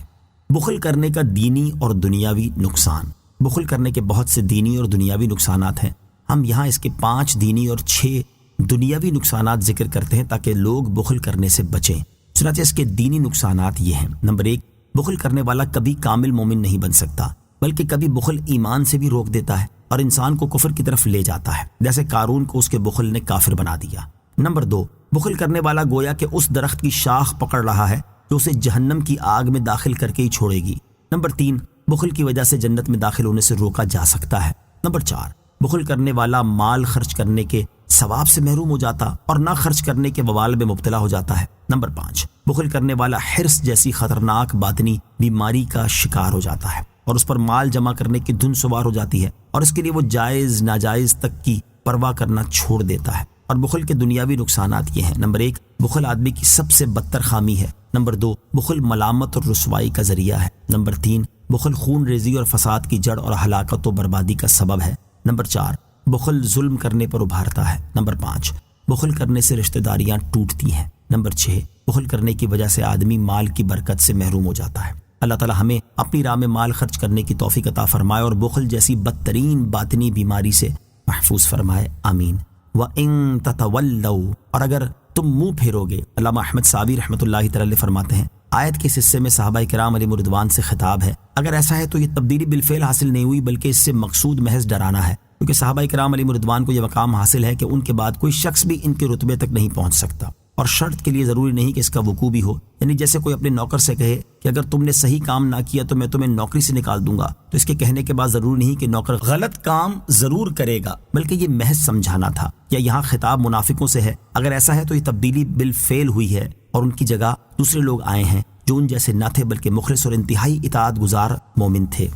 بخل کرنے کا دینی اور دنیاوی نقصان۔ بخل کرنے کے بہت سے دینی اور دنیاوی نقصانات ہیں، ہم یہاں اس کے 5 دینی اور 6 دنیاوی نقصانات ذکر کرتے ہیں تاکہ لوگ بخل کرنے سے بچیں۔ چنانچہ اس کے دینی نقصانات یہ ہیں۔ نمبر 1، بخل کرنے والا کبھی کامل مومن نہیں بن سکتا، بلکہ کبھی بخل ایمان سے بھی روک دیتا ہے اور انسان کو کفر کی طرف لے جاتا ہے، جیسے قارون کو اس کے بخل نے کافر بنا دیا۔ نمبر 2، بخل کرنے والا گویا کہ اس درخت کی شاخ پکڑ رہا ہے جو اسے جہنم کی آگ میں داخل کر کے ہی چھوڑے گی۔ نمبر 3، بخل کی وجہ سے جنت میں داخل ہونے سے روکا جا سکتا ہے۔ نمبر 4، بخل کرنے والا مال خرچ کرنے کے ثواب سے محروم ہو جاتا اور نہ خرچ کرنے کے وبال میں مبتلا ہو جاتا ہے۔ نمبر 5، بخل کرنے والا حرص جیسی خطرناک باطنی بیماری کا شکار ہو جاتا ہے اور اس پر مال جمع کرنے کی دھن سوار ہو جاتی ہے، اور اس کے لیے وہ جائز ناجائز تک کی پرواہ کرنا چھوڑ دیتا ہے۔ اور بخل کے دنیاوی نقصانات یہ ہیں۔ نمبر 1، بخل آدمی کی سب سے بدتر خامی ہے۔ نمبر 2، بخل ملامت اور رسوائی کا ذریعہ ہے۔ نمبر 3، بخل خون ریزی اور فساد کی جڑ اور ہلاکت و بربادی کا سبب ہے۔ نمبر 4، بخل ظلم کرنے پر ابھارتا ہے۔ نمبر 5، بخل کرنے سے رشتہ داریاں ٹوٹتی ہیں۔ نمبر 6، بخل کرنے کی وجہ سے آدمی مال کی برکت سے محروم ہو جاتا ہے۔ اللہ تعالی ہمیں اپنی راہ میں مال خرچ کرنے کی توفیق عطا فرمائے اور بخل جیسی بدترین باطنی بیماری سے محفوظ فرمائے، آمین۔ وَإِن تَتَوَلَّوْا، اور اگر تم منہ پھیرو گے۔ علامہ احمد صابی رحمۃ اللہ تعالی فرماتے ہیں، آیت کے اس حصے میں صحابہ کرام علیہم رضوان سے خطاب ہے۔ اگر ایسا ہے تو یہ تبدیلی بالفعل حاصل نہیں ہوئی، بلکہ اس سے مقصود محض ڈرانا ہے، کیونکہ صحابہ کرام علیہم رضوان کو یہ مقام حاصل ہے کہ ان کے بعد کوئی شخص بھی ان کے رتبے تک نہیں پہنچ سکتا، اور شرط کے لیے ضروری نہیں کہ اس کا وقوع بھی ہو۔ یعنی جیسے کوئی اپنے نوکر سے کہے کہ اگر تم نے صحیح کام نہ کیا تو میں تمہیں نوکری سے نکال دوں گا، تو اس کے کہنے کے بعد ضروری نہیں کہ نوکر غلط کام ضرور کرے گا، بلکہ یہ محض سمجھانا تھا۔ یا یہاں خطاب منافقوں سے ہے، اگر ایسا ہے تو یہ تبدیلی بالفعل ہوئی ہے اور ان کی جگہ دوسرے لوگ آئے ہیں جو ان جیسے نہ تھے بلکہ مخلص اور انتہائی اطاعت گزار مومن تھے۔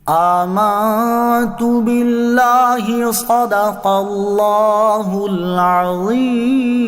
آمنت باللہ صدق اللہ العظیم۔